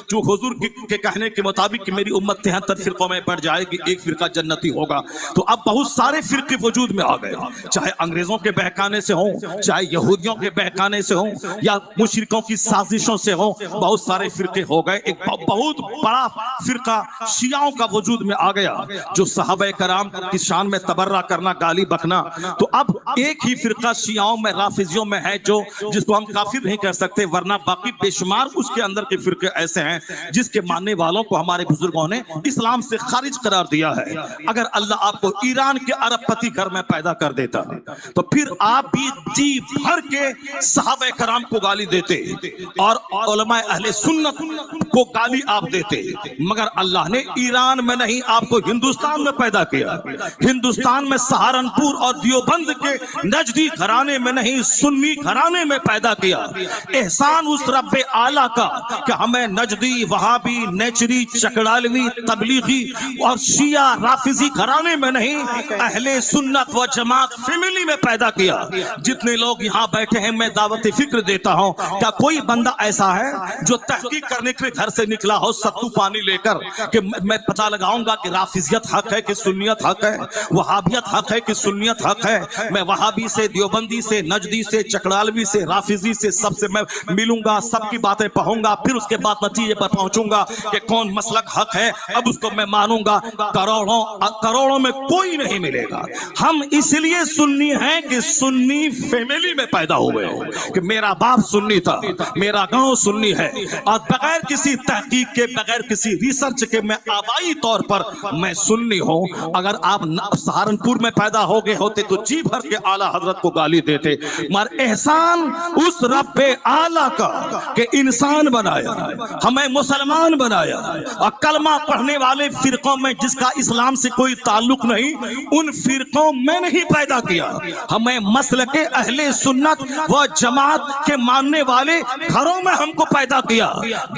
جو حضور کے کہنے کے مطابق کہ میری امت 73 فرقوں میں پڑ جائے گی، ایک فرقہ جنتی ہوگا۔ تو اب بہت سارے فرقے وجود میں آ گئے، چاہے انگریزوں کے بہکانے سے ہوں، چاہے یہودیوں کے بہکانے سے ہوں، یا مشرکوں کی سازشوں سے ہوں، بہت سارے فرقے ہو گئے۔ ایک بہت بڑا فرقہ شیعوں کا وجود میں آ گیا، جو صحابہ کرام کی شان میں تبرہ کرنا، گالی بکنا۔ تو اب ایک ہی فرقہ شیعوں میں، رافضیوں میں ہے جس کو ہم کافر نہیں کر سکتے، ورنہ باقی بے شمار اس کے اندر کے فرقے ایسے ہیں جس کے ماننے والوں کو ہمارے بزرگوں نے اسلام سے خارج قرار دیا ہے۔ اگر اللہ آپ کو ایران کے عرب پتی گھر میں پیدا کر دیتا تو پھر آپ بھی جی بھر کے صحابہ کرام کو گالی دیتے اور علماء اہل سنت کو گالی آپ دیتے، مگر اللہ نے ایران میں نہیں، آپ کو ہندوستان میں پیدا کیا۔ ہندوستان میں سہارنپور اور دیوبند کے نجدی گھرانے میں نہیں، سنی گھرانے میں پیدا کیا۔ احسان اس رب اعلیٰ کا کہ ہمیں نجدی، وہابی، نیچری، چکڑالوی، تبلیغی اور شیعہ، رافضی राफिजी घराने में नहीं, अहले सुन्नत व जमात फैमिली में पैदा किया। जितने लोग यहाँ बैठे हैं मैं दावत फिक्र देता हूँ, क्या कोई बंदा ऐसा है जो तहकीक करने के लिए घर से निकला हो सत्तू पानी लेकर कि मैं पता लगाऊंगा कि राफिजियत हक है कि सुन्नियत हक है, वहाबियत हक है कि सुन्नियत हक है, मैं वहाबी से, देवबंदी से, नजदी से, चकड़ालवी से, राफिजी से सबसे मैं मिलूंगा, सबकी बातें पढ़ूंगा, फिर उसके बाद नतीजे पर पहुंचूंगा कि कौन मसलक हक है, अब उसको मैं मानूंगा। करोड़ों में कोई नहीं मिलेगा। हम इसलिए सुन्नी हैं कि सुन्नी फैमिली में पैदा हुए हो, कि मेरा बाप सुन्नी था, मेरा गांव सुन्नी है, और बगैर किसी तहकीक के, बगैर किसी रिसर्च के मैं आबाई तौर पर मैं सुन्नी हूं। अगर आप सहारनपुर में पैदा हो गए होते तो जी भर के आला हजरत को गाली देते, मगर एहसान उस रब्बे आला का कि इंसान बनाया, हमें मुसलमान बनाया, और कलमा पढ़ने वाले फिरकों में जिसका इस्लाम से कोई ताल्लुक नहीं, उन फिरकों में नहीं पैदा किया। हमें मसल के अहले सुन्नत व जमात के मानने वाले घरों में हमको पैदा किया।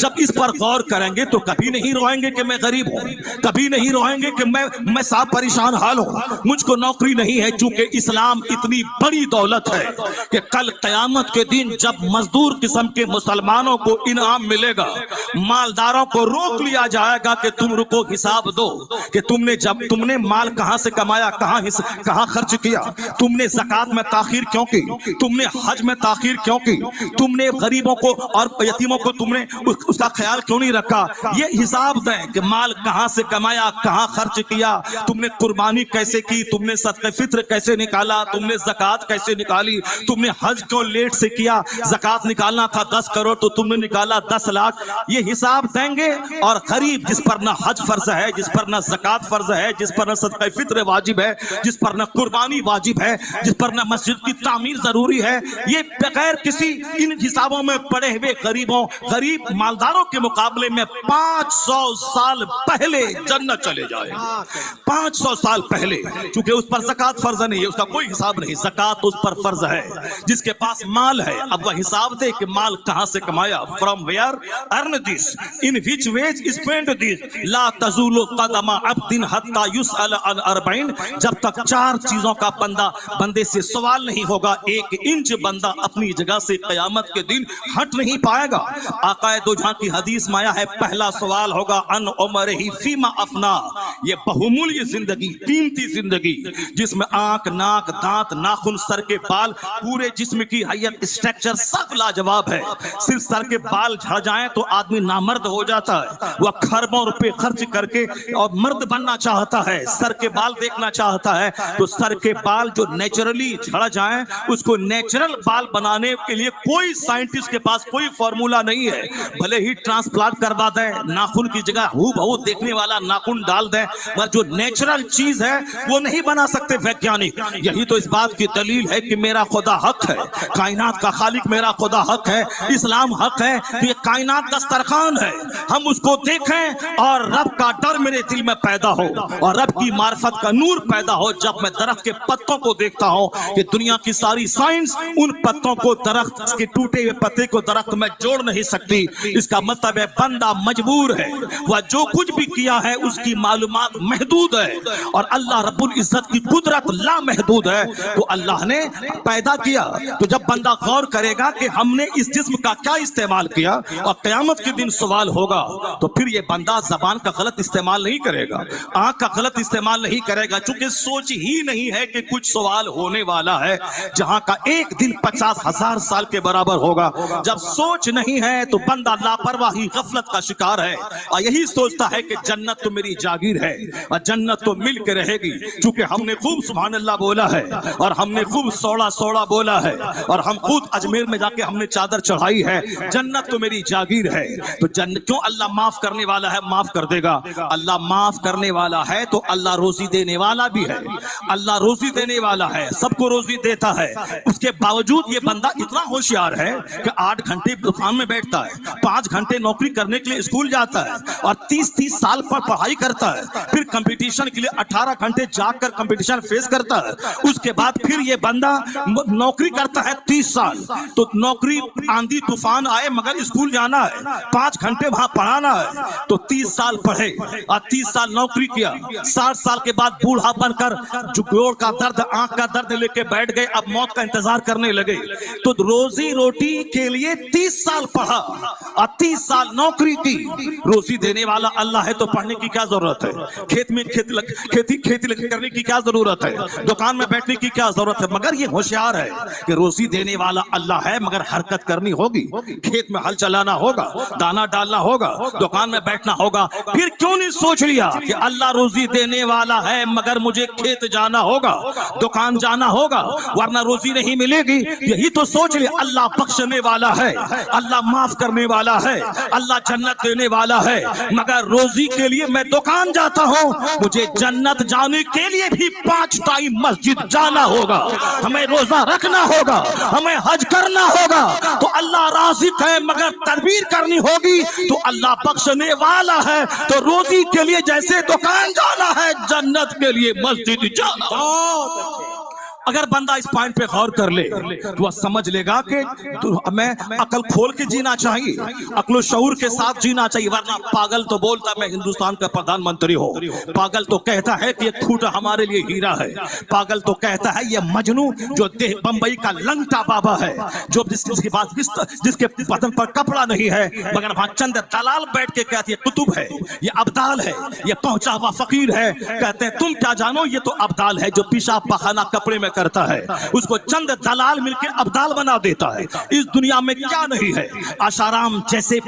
जब इस पर गौर करेंगे तो कभी नहीं रोएंगे कि मैं गरीब हूं, कभी नहीं रोएंगे कि मैं साहब परेशान हाल हूं, मुझको नौकरी नहीं है। चूंकि इस्लाम इतनी बड़ी दौलत है कि कल क़यामत के दिन जब मजदूर किस्म के मुसलमानों को इनाम मिलेगा, मालदारों को रोक लिया जाएगा कि तुम रुको, हिसाब दो कि तुमने माल कहां से कमाया, कहां खर्च किया, तुमने ज़कात में ताखीर क्यों की, तुमने हज में ताखीर क्यों की, तुमने गरीबों को और यतीमों को तुमने उसका ख्याल क्यों नहीं रखा। ये हिसाब दें कि माल कहां से कमाया, कहां खर्च किया, तुमने कुर्बानी कैसे की, तुमने सदक़े फित्र कैसे निकाला, तुमने ज़कात कैसे निकाली, तुमने हज क्यों लेट से किया, ज़कात निकालना था 10 करोड़ तो तुमने निकाला 10 लाख। ये हिसाब देंगे। और गरीब जिस पर ना हज फर्ज है, जिस पर ना ज़कात फर्ज है, जिस पर ना सदक़े फित्र वाजिब है, जिस पर ना कुर्बानी वाजिब है, जिस पर ना मस्जिद की तामीर जरूरी है, ये बगैर किसी इन हिसाबों में पड़े हुए गरीब मालदारों के मुकाबले में 500 साल पहले जन्नत चले जाए। 500 साल पहले, क्योंकि उस पर ज़कात फर्ज नहीं है, उसका कोई हिसाब नहीं, ज़कात उस पर फर्ज है। जिसके पास माल है अब वह हिसाब दे कि माल कहां से कमाया, from where earn this, in which ways spend this, ला तज़ूलु क़दमा अब्दिन हत्ता युसअल अन अर्बईन। जब तक 4 चीजों का बंदे से सवाल नहीं होगा, 1 इंच बंदा अपनी जगह से क़यामत के दिन हट नहीं पाएगा। आक़ाए दो जहां की हदीस में आया है, पहला सवाल होगा अन उमरिही फीमा अफना, ये बहुमूल्य जिंदगी, कीमती जिंदगी जिसमें आंख, नाक, दांत, नाखून, सर के बाल, पूरे जिस्म की हैयत, स्ट्रक्चर सब लाजवाब है। सिर्फ सर के बाल झड़ जाएं तो आदमी नामर्द हो जाता है। वह खरबों रुपए खर्च करके और मर्द बनना चाहता है, सर के बाल देखना चाहता है, तो सर के बाल जो नेचुरली झड़ जाएं, उसको नेचुरल बाल बनाने के लिए कोई साइंटिस्ट के पास कोई फॉर्मूला नहीं है। भले ही ट्रांसप्लांट करवा दें, नाखून की जगह हूबहू देखने वाला नाखून डाल दें, पर जो नेचुरल चीज है वो नहीं बना सकते वैज्ञानिक। यही तो इस बात की दलील है कि मेरा खुदा हक है, कायनात का खालिक मेरा खुदा हक है, इस्लाम हक है, कि ये कायनात दस्तरखान है, हम उसको देखें और रब का डर मेरे दिल में पैदा हो और रब की मार्फत का नूर पैदा हो। जब मैं दरख्त के पत्तों को देखता हूं कि दुनिया की सारी साइंस उन पत्तों को, दरख्त के टूटे हुए पत्ते को दरख्त में जोड़ नहीं सकती, इसका मतलब है बंदा मजबूर है, वह जो कुछ भी किया है उसकी मालूमात महदूद है और अल्लाह रब्बुल इज्जत की कुदरत लामहदूद है। तो अल्लाह ने पैदा किया, तो जब बंदा गौर करेगा कि हमने इस जिस्म का क्या इस्तेमाल किया और क़यामत के दिन सवाल होगा, तो फिर ये बंदा जबान का गलत इस्तेमाल नहीं करेगा, आंख का गलत इस्तेमाल नहीं करेगा, चूंकि सोच ही नहीं है कि कुछ सवाल होने वाला है, जहां का एक दिन 50,000 साल के बराबर होगा। जब सोच नहीं है तो बंदा लापरवाही, गफलत का शिकार है और यही सोचता है कि जन्नत तो मेरी जागीर है और जन्नत तो मिल के रहेगी, क्योंकि हमने खूब सुभान अल्लाह बोला है और हमने खूब सौड़ा सौड़ा बोला है और हम खुद अजमेर में जाके हमने चादर चढ़ाई है, जन्नत तो मेरी जागीर है। तो क्यों अल्लाह माफ करने वाला है, माफ कर देगा। अल्लाह माफ करने वाला है तो अल्लाह रोजी देने वाला भी है, अल्लाह रोजी देने वाला है, सबको रोजी देता है। उसके बावजूद ये बंदा इतना होशियार है कि 8 घंटे दुकान में बैठता है, 5 घंटे नौकरी करने के लिए स्कूल जाता है और 30-30 साल पर पढ़ाई करता है, फिर कंपटीशन के लिए 18 घंटे जाकर कंपटीशन फेस करता है, उसके बाद फिर ये बंदा नौकरी करता है 30 साल। तो नौकरी आंधी तूफान आए मगर स्कूल जाना है, 5 घंटे वहां पढ़ाना है, तो 30 साल पढ़े और 30 साल नौकरी किया 60 साल के बाद बूढ़ा बनकर जोड़ का दर्द, आंख का दर्द लेके बैठ गए, अब मौत का इंतजार करने लगे। तो रोजी रोटी के लिए 30 साल पढ़ा और 30 साल नौकरी की। रोजी देने वाला अल्लाह है तो पढ़ने की क्या जरूरत है? खेत में खेती करने की क्या जरूरत है? दुकान में बैठने की क्या जरूरत है? मगर ये होशियार है कि रोजी देने वाला अल्लाह है, मगर हरकत करनी होगी, खेत में हल चलाना होगा, दाना डालना होगा, दुकान में बैठना होगा। फिर क्यों नहीं सोच लिया कि अल्लाह रोजी देने वाला है मगर मुझे खेत जाना होगा, दुकान जाना होगा, वरना रोजी नहीं मिलेगी। यही तो सोच लिया। अल्लाह बख्शने वाला है, अल्लाह माफ करने वाला है, अल्लाह जन्नत देने वाला है, मगर रोजी के लिए मैं दुकान जाता हूं, मुझे जन्नत जाने के लिए भी 5 टाइम मस्जिद जाना होगा, हमें रोजा रखना होगा, हमें हज करना होगा। तो अल्लाह राज़िक है मगर तदबीर करनी होगी। तो अल्लाह बख्शने वाला है, तो रोजी के लिए जैसे दुकान जाना है, जन्नत के लिए मस्जिद जाना। अगर बंदा इस पॉइंट पे गौर कर ले तो वह समझ लेगा कि हमें अकल खोल के जीना चाहिए, अक्ल शऊर के साथ जीना चाहिए। वरना पागल तो बोलता मैं हिंदुस्तान का प्रधानमंत्री हो, पागल तो कहता है कि ये खूंटा हमारे लिए हीरा है, पागल तो कहता है ये मजनू जो बंबई का लंगटा बाबा है, जो जिसके पास जिसके बदन पर कपड़ा नहीं है, मगर वहां चंद दलाल बैठ के कहती है कुतुब है, ये अब्दाल है, ये पहुंचा हुआ फकीर है। कहते हैं तुम क्या जानो, ये तो अब्दाल है जो पेशाब पखाना कपड़े में करता है, उसको चंद दलाल मिलकर अब्दाल बना देता है। इस दुनिया में क्या नहीं है। आसाराम जैसे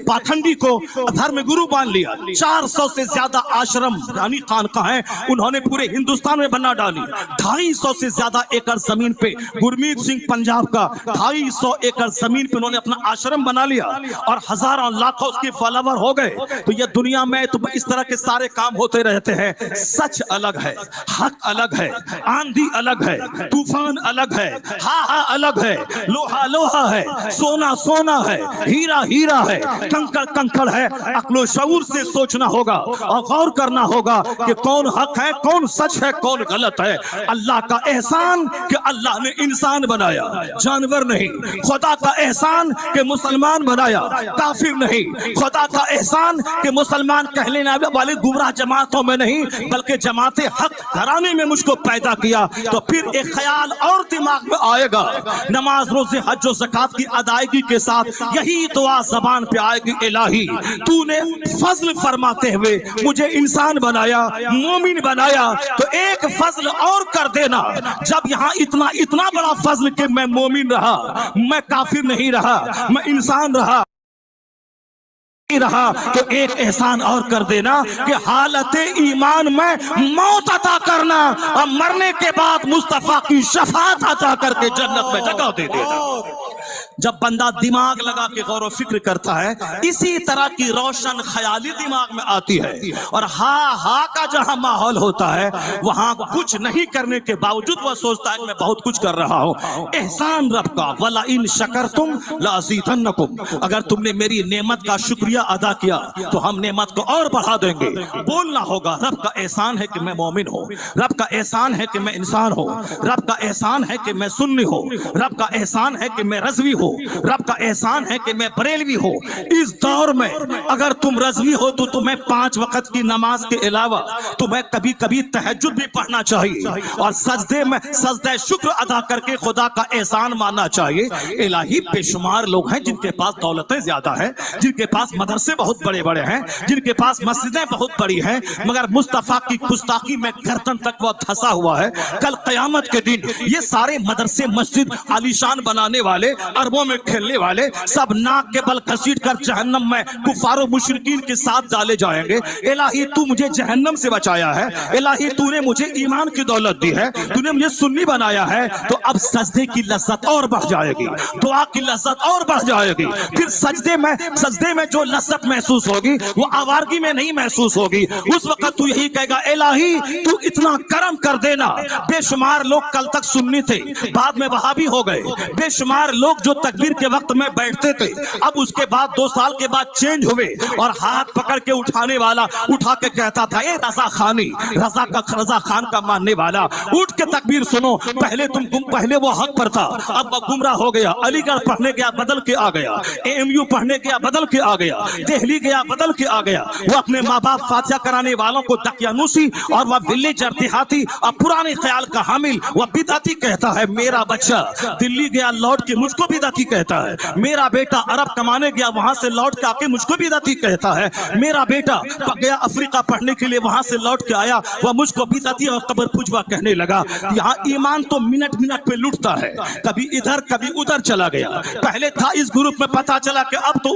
पाखंडी को धर्म गुरु मान लिया। 400 से ज्यादा आश्रम यानी खानकाहें उन्होंने पूरे हिंदुस्तान में बना डाली। 250 से ज्यादा एकड़ जमीन पे गुरमीत सिंह पंजाब का 250 एकड़ जमीन पे उन्होंने अपना आश्रम बना लिया और हजारों लाखों उसके फॉलोवर हो गए। तो ये दुनिया में तो इस तरह के सारे काम होते रहते हैं। सच अलग है, हक अलग है, आंधी अलग है, तूफान अलग है, हा अलग है, लोहा लोहा है, सोना सोना है, हीरा हीरा है, कंकड़ कंकड़ है। अक्लो शऊर से सोचना होगा और गौर करना होगा कि कौन हक है, कौन सच है, कौन गलत है। अल्लाह का एहसान कि अल्लाह ने इंसान बनाया, जानवर नहीं। खुदा का एहसान कि मुसलमान बनाया, काफिर नहीं। खुदा का एहसान कि मुसलमान कहने वाले गुमराह जमातों में नहीं बल्कि जमाते हक घराने में मुझको पैदा किया। तो फिर एक ख्याल और दिमाग में आएगा, नमाज रोजे हज और ज़कात की अदायगी के साथ यही दुआ ज़बान पे आएगी, इलाही तूने फजल फरमाते हुए मुझे इंसान बनाया, मोमिन बनाया, तो एक फजल और कर देना। जब यहाँ इतना बड़ा फजल कि मैं मोमिन रहा, मैं काफिर नहीं रहा, मैं इंसान रहा, तो एक एहसान और कर देना कि हालत ईमान में मौत अता करना और मरने के बाद मुस्तफा की शफाअत अता करके जन्नत में जगह दे देना। जब बंदा दिमाग लगा के गौर फिक्र करता है, इसी तरह की रोशन ख्याली दिमाग में आती है। और हा का जहां माहौल होता है वहां कुछ नहीं करने के बावजूद वह सोचता है कि मैं बहुत कुछ कर रहा हूं। एहसान रब का, वला इन शकरतुम लाज़ीदन्नकुम, अगर तुमने मेरी नेमत का शुक्रिया अदा किया तो हम नेमत को और बढ़ा देंगे। बोलना होगा रब का एहसान है कि मैं मोमिन हूँ, रब का एहसान है कि मैं इंसान हूँ, रब का एहसान है कि मैं सुन्नी हूँ, रब का एहसान है कि मैं रज़वी हूँ, रब का एहसान है कि मैं बरेलवी हूँ। इस दौर में अगर तुम रज़वी हो तो तुम्हें 5 वक्त की नमाज के अलावा तुम्हें कभी कभी तहज्जुद भी पढ़ना चाहिए और सजदे शुक्र अदा करके खुदा का एहसान मानना चाहिए। इलाही बेशुमार लोग हैं जिनके पास दौलतें ज्यादा है, जिनके पास मदरसे बहुत बड़े बड़े हैं, जिनके पास मस्जिदें बहुत बड़ी हैं, मगर मुस्तफा की गुस्ताखी में गर्दन तक वो धंसा हुआ है। कल क़यामत के दिन ये सारे मदरसे मस्जिद आलीशान बनाने वाले, अरबों में खेलने वाले, सब नाक के बल घसीट कर जहन्नम में कुफारो मुशरिकीन के साथ डाले जाएंगे। इलाही तू मुझे जहन्नम से बचाया है, इलाही तूने मुझे ईमान की दौलत दी है, तूने मुझे सुन्नी बनाया है, तो अब सजदे की लज्जत और बढ़ जाएगी, दुआ की लज्जत और बढ़ जाएगी। फिर सजदे में जो लज्जत महसूस होगी वो आवारगी में नहीं महसूस होगी। उस वक्त तू यही कहेगा, इलाही तू इतना करम कर देना। बेशुमार लोग कल तक सुन्नी थे, बाद में वहाबी हो गए। बेशुमार लोग जो जो तकबीर के वक्त में बैठते थे, अब उसके बाद 2 साल के बाद चेंज हुए और हाथ पकड़ के उठाने वाला उठा के कहता था ए रजा खानी, रजा खान का मानने वाला, उठ के तकबीर सुनो। पहले वो हक पर था, अब वो गुमराह हो गया। अलीगढ़ पढ़ने गया, बदल के आ गया। AMU पढ़ने गया, बदल के आ गया। दिल्ली गया, बदल के आ गया। वो अपने माँ बाप फातिहा कराने वालों को दकियानूसी और वह विलेज देहाती और पुराने ख्याल का हामिल, वह बिदअती कहता है। मेरा बच्चा दिल्ली गया, लौट के मुझको बिदअती कहता है। मेरा बेटा अरब कमाने गया, वहां से लौट के आके मुझको बिदअती कहता है। मेरा बेटा गया अफ्रीका पढ़ने के लिए, वहां से लौट के आया, वह मुझको बिदअती और कब्र पुजवा कहने लगा। यहाँ ईमान तो मिनट मिनट पे लुटता है, कभी इधर कभी उधर चला गया। पहले था इस ग्रुप में, पता चला कि अब तो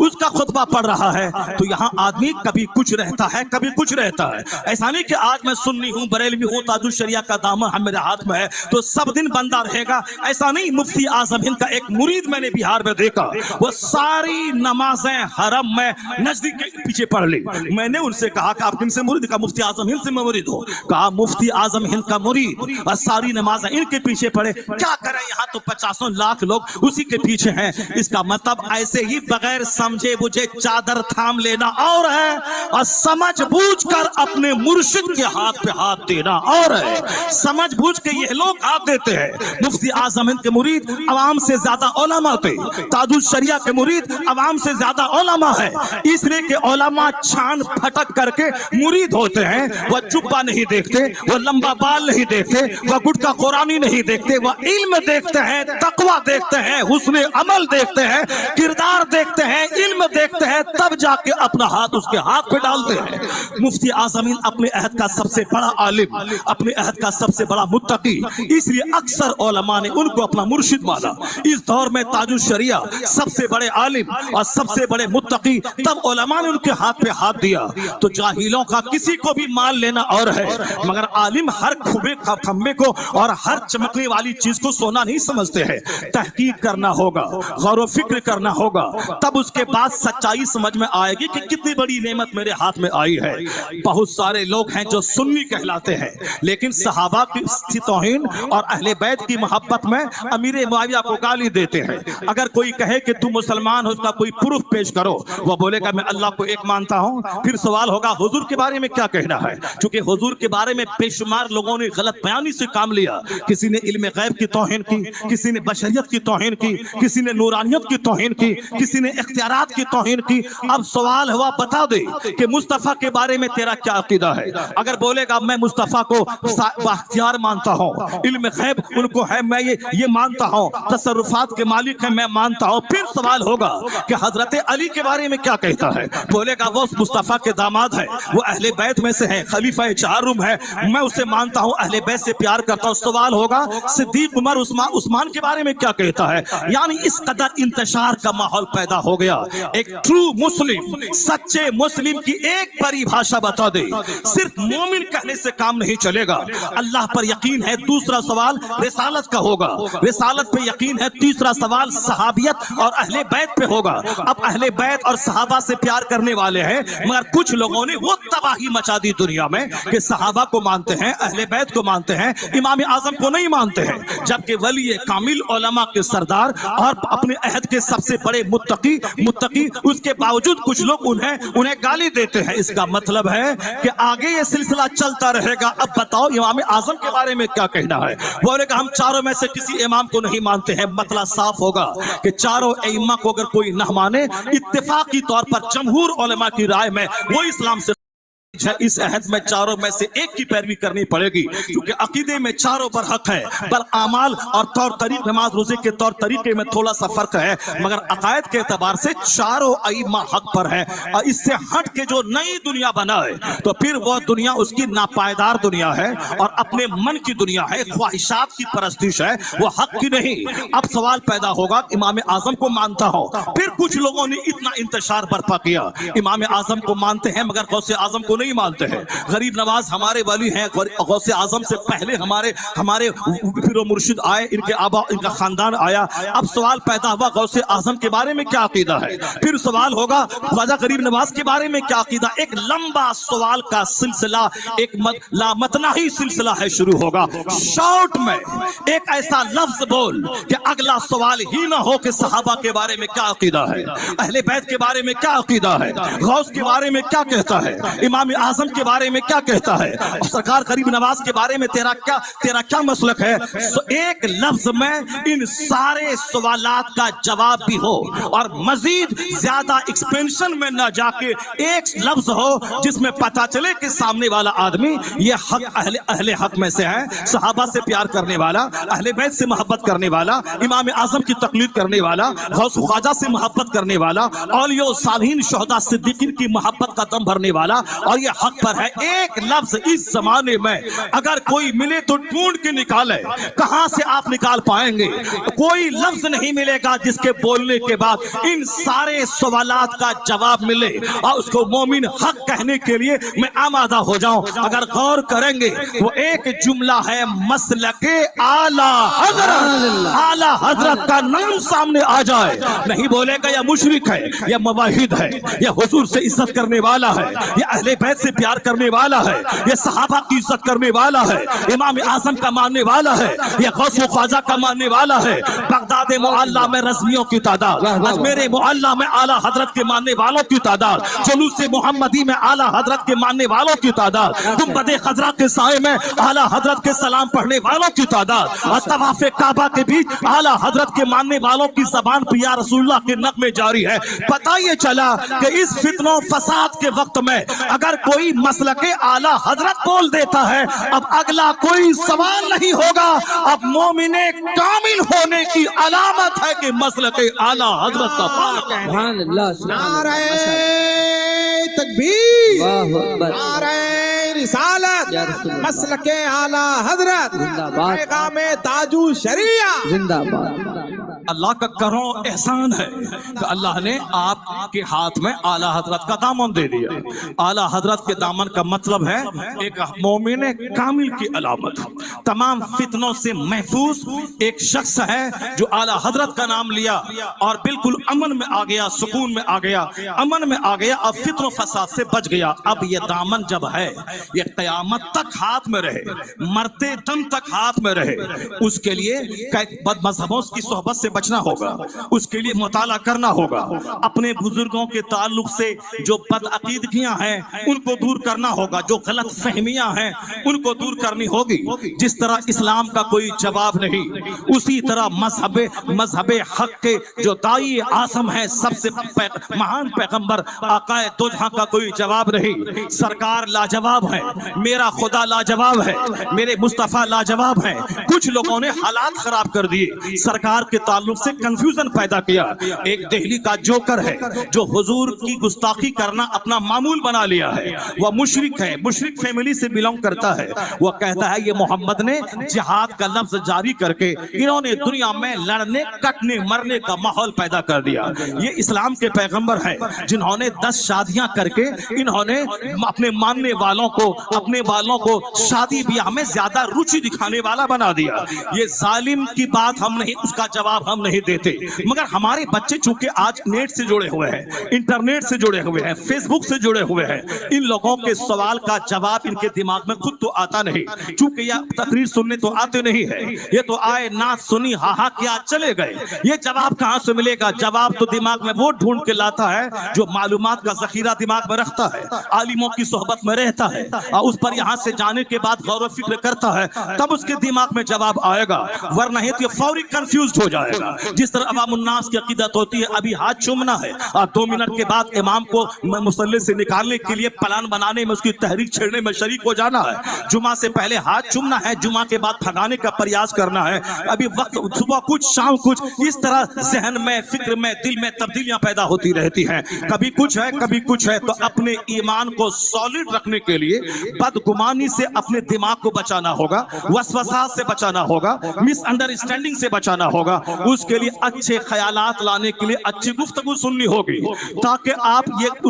उसका खुतबा पढ़ रहा है। तो यहाँ आदमी कभी कुछ रहता है, कभी कुछ रहता है। ऐसा नहीं कि आज मैं सुन्नी हूँ, बरेलवी हूँ, ताजुश शरिया का दामन मेरे हाथ में है तो सब दिन बंदा रहेगा, ऐसा नहीं। मुफ्ती आजम हिंद का एक मुरीद मैंने बिहार में देखा, वो सारी नमाजें हरम में नजदीक के पीछे पढ़ ली। मैंने उनसे कहा कि आप किन से मुरीद? कहा मुफ्ती आजम हिंद से मैं मुरीद हूँ। कहा मुफ्ती आजम हिंद का मुरीद और सारी नमाजें इनके पीछे पढ़े, क्या करें? यहाँ तो 50 लाख लोग उसी के पीछे हैं। इसका मतलब ऐसे ही बगैर समझे बुझे चादर थाम लेना और है, और समझ बूझ कर अपने मुर्शिद के हाथ पे हाथ देना और है। समझ बूझ के ये लोग हाथ देते हैं। मुफ्ती आजम हिंद के मुरीद अवाम से ज्यादा उलमा थे, ताजुश शरिया के मुरीद अवाम से ज्यादा उलमा है। इसलिए कि उलमा छान फटक करके मुरीद होते हैं। वह जुब्बा नहीं देखते, वह लंबा बाल नहीं देखते, वह गुटका कुरानी नहीं देखते, वह इल्म देखते हैं, तकवा देखते हैं, हुस्न अमल देखते हैं, किरदार देखते हैं, इल्म देखते हैं, तब जाके अपना हाथ उसके हाथ पे डालते हैं। मुफ्ती आजम हिंद अपने अहद का सबसे बड़ा आलिम, अपने अहद का सबसे बड़ा मुत्तकी, इसलिए अक्सर उलमा ने उनको अपना मुर्शिद माना। इस दौर में ताजुश शरिया सबसे बड़े आलिम और सबसे बड़े मुत्तकी, तब उलमा ने उनके हाथ पे हाथ दिया। तो जाहिलों का किसी को भी मान लेना और है, मगर आलिम हर खंबे को और हर चमकने वाली चीज को सोना नहीं समझते हैं। तहकीक करना होगा, गौर फिक्र करना होगा, तब उसके बाद सच्चाई समझ में आएगी कि कितनी बड़ी नेमत मेरे हाथ में आई है। बहुत सारे लोग हैं जो सुन्नी कहलाते हैं, लेकिन सहाबा की तौहीन और अहले बैत की मोहब्बत में अमीर मुआविया को गाली देते हैं। अगर कोई कहे कि तू मुसलमान हो, उसका कोई प्रूफ पेश करो, वह बोलेगा मैं अल्लाह को एक मानता हूँ। फिर सवाल होगा हुजूर के बारे में क्या कहना है, क्योंकि हुजूर के बारे में बेशुमार लोगों ने गलत बयानी से काम लिया। किसी ने इल्म गैब की तौहीन की, किसी ने बशरियत की तौहीन की, किसी ने नूरानियत की तौहीन की, किसी ने इख्तियारात की तौहीन की। अब सवाल हुआ बता दे कि मुस्तफा के बारे में तेरा क्या अकीदा है। अगर बोलेगा मैं मुस्तफा को बाख्तियार मानता हूँ, इल्म गैब उनको है, मैं ये मानता हूँ, तसर्रुफात के मालिक है मैं मानता हूँ, फिर सवाल होगा कि हजरत अली के बारे में क्या कहता है। बोलेगा वो मुस्तफा के दामाद है, वो अहले बैत में से है, खलीफा चारुम है, मैं उसे मानता हूँ, अहले बैत से प्यार करता हूँ। सवाल होगा सिद्दीक उमर उस्मान के बारे में क्या कहता है। यानी इस कदर इंतशार का माहौल पैदा हो गया। एक ट्रू मुस्लिम, सच्चे मुस्लिम की एक परिभाषा बता दे। सिर्फ मोमिन कहने से काम नहीं चलेगा। अल्लाह पर यकीन है, दूसरा सवाल रिसालत का होगा, रिसालत पे यकीन है, तीसरा सवाल सहाबियत और अहले बैत पे होगा। अब अहले बैत और सहाबा से प्यार करने वाले हैं, मगर कुछ लोगों ने वो तबाही मचा दी दुनिया में कि सहाबा को मानते हैं, अहले बैत को मानते हैं, इमाम आजम को नहीं मानते हैं। जबकि वली कामिल उलमा के सरदार और अपने अहद के सबसे बड़े मुत्तकी, उसके बावजूद कुछ लोग उन्हें गाली देते हैं। इसका मतलब है कि आगे ये सिलसिला चलता रहेगा। अब बताओ इमाम आजम के बारे में क्या कहना है। बोलेगा हम चारों में से किसी इमाम को नहीं मानते हैं। मतलब साफ होगा कि चारों इमाम को अगर कोई न माने, इत्तेफाकी तौर पर जमहूर उलमा की राय में वो इस्लाम से इस अहद में चारों में से एक की पैरवी करनी पड़ेगी, क्योंकि अकीदे में चारों पर हक है, पर आमाल और तौर तरीके, नमाज रोजे के तौर तरीके में थोड़ा सा फर्क है, मगर अकायद के एतबार से चारों अइम्मा हक पर है। और इससे हट के जो नई दुनिया बनाए तो फिर वह दुनिया उसकी नापायदार दुनिया है और अपने मन की दुनिया है, ख्वाहिशात की परस्तिश है, वो हक की नहीं। अब सवाल पैदा होगा इमाम आजम को मानता हो, फिर कुछ लोगों ने इतना इंतशार बर्पा किया, इमाम आजम को मानते हैं मगर गौसे आजम को نہیں مانتے ہیں. غریب نواز ہمارے ولی ہیں, غوث اعظم سے پہلے ہمارے پیر و مرشد آئے, ان کے آبا ان کا خاندان آیا. اب سوال پیدا ہوا غوث اعظم کے بارے میں کیا عقیدہ ہے, پھر سوال ہوگا خواجہ غریب نواز کے بارے میں کیا عقیدہ. ایک لمبا سوال کا سلسلہ, ایک لامتناہی سلسلہ ہے شروع ہوگا. شارٹ میں ایک ایسا لفظ بول کہ اگلا سوال ہی نہ ہو کہ صحابہ کے بارے میں کیا عقیدہ ہے, اہل بیت کے بارے میں کیا عقیدہ ہے, غوث کے بارے میں کیا کہتا ہے, امام اعظم کے بارے میں کیا کہتا ہے, اور سرکار غریب نواز کے بارے میں تیرا کیا مسلک ہے. ایک لفظ میں ان سارے سوالات کا جواب بھی ہو, اور مزید زیادہ ایکسپینشن میں نہ جا کے ایک لفظ ہو جس میں پتا چلے کہ سامنے والا آدمی یہ حق اہل حق میں سے ہے, صحابہ سے پیار کرنے والا, اہل بیت سے محبت کرنے والا, امام اعظم کی تقلید کرنے والا, غوث خواجہ سے محبت کرنے والا, اولیاء صالحین شہداء صدیقین کی محبت کا دم بھرنے والا, اور یہ حق پر ہے. ایک لفظ اس زمانے میں اگر کوئی ملے تو ڈھونڈ کے نکالے, کہاں سے آپ نکال پائیں گے؟ کوئی لفظ نہیں ملے گا جس کے بولنے کے بعد ان سارے سوالات کا جواب ملے اور اس کو مومن حق کہنے کے لیے میں آمادہ ہو جاؤں. اگر غور کریں گے وہ ایک جملہ ہے مسلک اعلی حضرت. اعلی حضرت کا نام سامنے آ جائے, نہیں بولے گا یا مشرک ہے, یا موحد ہے, یا حضور سے عزت کرنے والا ہے, یا اہل بیت سے پیار کرنے والا ہے, یا صحابہ کی عزت کرنے والا ہے, امام اعظم کا ماننے والا ہے, یا غوث و خواجہ کا ماننے والا ہے. بغداد معلیٰ میں رضویوں کی تعداد, اجمیر معلیٰ میں اعلی حضرت کے ماننے والوں کی تعداد, جلوس محمدی میں اعلی حضرت کے ماننے والوں کی تعداد, گنبد خضرا کے سائے میں اعلی حضرت کے سلام پڑھنے والوں کی تعداد, اور طواف کعبہ کے بیچ اعلی حضرت کے ماننے والوں کی زبان پر یا رسول اللہ کے نغمے جاری ہے. پتہ یہ چلا کہ اس فتنہ و فساد کے وقت میں اگر کوئی مسلک اعلی حضرت بول دیتا ہے, اب اگلا کوئی سوال نہیں ہوگا. اب مومن کامل ہونے کی علامت ہے کہ مسلک اعلی حضرت کا فالق ہے. سبحان اللہ, نعرہ تکبیر, نعرہ رسالت, مسلک اعلی حضرت, پیغام تاج الشریعہ زندہ باد. اللہ کا کروڑ احسان ہے کہ اللہ نے آپ کے ہاتھ میں اعلی حضرت کا دامن دے دیا. اعلی حضرت کے دامن کا مطلب ہے ایک مومن کامل کی علامت, تمام فتنوں سے محفوظ ایک شخص ہے جو اعلی حضرت کا نام لیا اور بالکل امن میں آ گیا, سکون میں آ گیا, امن میں آ گیا, اب فتن و فساد سے بچ گیا. اب یہ دامن جب ہے یہ قیامت تک ہاتھ میں رہے, مرتے دم تک ہاتھ میں رہے. اس کے لیے بد مذہبوں کی صحبت سے بچنا ہوگا, اس کے لیے مطالعہ کرنا ہوگا, اپنے بزرگوں کے تعلق سے جو بد عقیدگیاں ہیں ان کو دور کرنا ہوگا, جو غلط فہمیاں ہیں ان کو دور کرنی ہوگی. جس طرح اسلام کا کوئی جواب نہیں, اسی طرح مذہب حق کے جو داعی اعظم ہیں, سب سے مہان پیغمبر آقا دو جہاں کا کوئی جواب نہیں. سرکار لاجواب ہے, میرا خدا لاجواب ہے, میرے مصطفیٰ لاجواب ہیں. کچھ لوگوں نے حالات خراب کر دیے, سرکار کے تعلق سے کنفیوژن پیدا کیا. ایک دہلی کا جوکر ہے جو حضور کی گستاخی کرنا اپنا معمول بنا لیا ہے, وہ مشرک ہے, مشرک فیملی سے بلونگ کرتا ہے. وہ کہتا ہے یہ محمد نے جہاد کا لفظ جاری کر کے انہوں نے دنیا میں لڑنے کٹنے مرنے کا ماحول پیدا کر دیا. یہ اسلام کے پیغمبر ہیں جنہوں نے 10 شادیاں کر کے انہوں نے اپنے ماننے والوں کو, اپنے والوں کو شادی بیاہ میں زیادہ روچی دکھانے والا بنا دیا. یہ ظالم کی بات ہم نہیں, اس کا جواب ہم نہیں دیتے, مگر ہمارے بچے چونکہ آج نیٹ سے جڑے ہوئے ہیں, انٹرنیٹ سے جڑے ہوئے ہیں, فیس بک سے جڑے ہوئے ہیں, ان لوگوں کے سوال کا جواب ان کے دماغ میں خود تو آتا نہیں, چونکہ یہ تقریر سننے تو آتے نہیں ہے, یہ تو آئے نعت سنی ہاں ہاں کیا چلے گئے. یہ جواب کہاں سے ملے گا؟ جواب تو دماغ میں وہ ڈھونڈ کے لاتا ہے جو معلومات کا ذخیرہ دماغ میں رکھتا ہے, عالموں کی صحبت میں رہتا ہے, اور اس پر یہاں سے جانے کے بعد غور و فکر کرتا ہے, تب اس کے دماغ میں جواب آئے گا, ورنہ یہ فوری کنفیوزڈ ہو جائے گا. جس طرح عوام الناس کی عقیدت ہوتی ہے ابھی ہاتھ چومنا ہے اور 2 منٹ کے بعد امام کو مصلی سے نکالنے کے لیے پلان بنانے میں, اس کی تحریک چھیڑنے میں شریک ہو جانا ہے, جمعہ سے پہلے ہاتھ چومنا ہے, جمعہ کے بعد بھگانے کا پریاس کرنا ہے, ابھی وقت صبح کچھ شام کچھ, اس طرح ذہن میں, فکر میں, دل میں تبدیلیاں پیدا ہوتی رہتی ہیں, کبھی کچھ ہے کبھی کچھ ہے. تو اپنے ایمان کو سالڈ رکھنے کے لیے بدگمانی سے اپنے دماغ کو بچانا ہوگا, وسوسات سے بچانا ہوگا, مس انڈرسٹینڈنگ سے بچانا ہوگا, اس کے لیے اچھے خیالات لانے کے لیے اچھی گفتگو سننی ہوگی تاکہ آپ یہ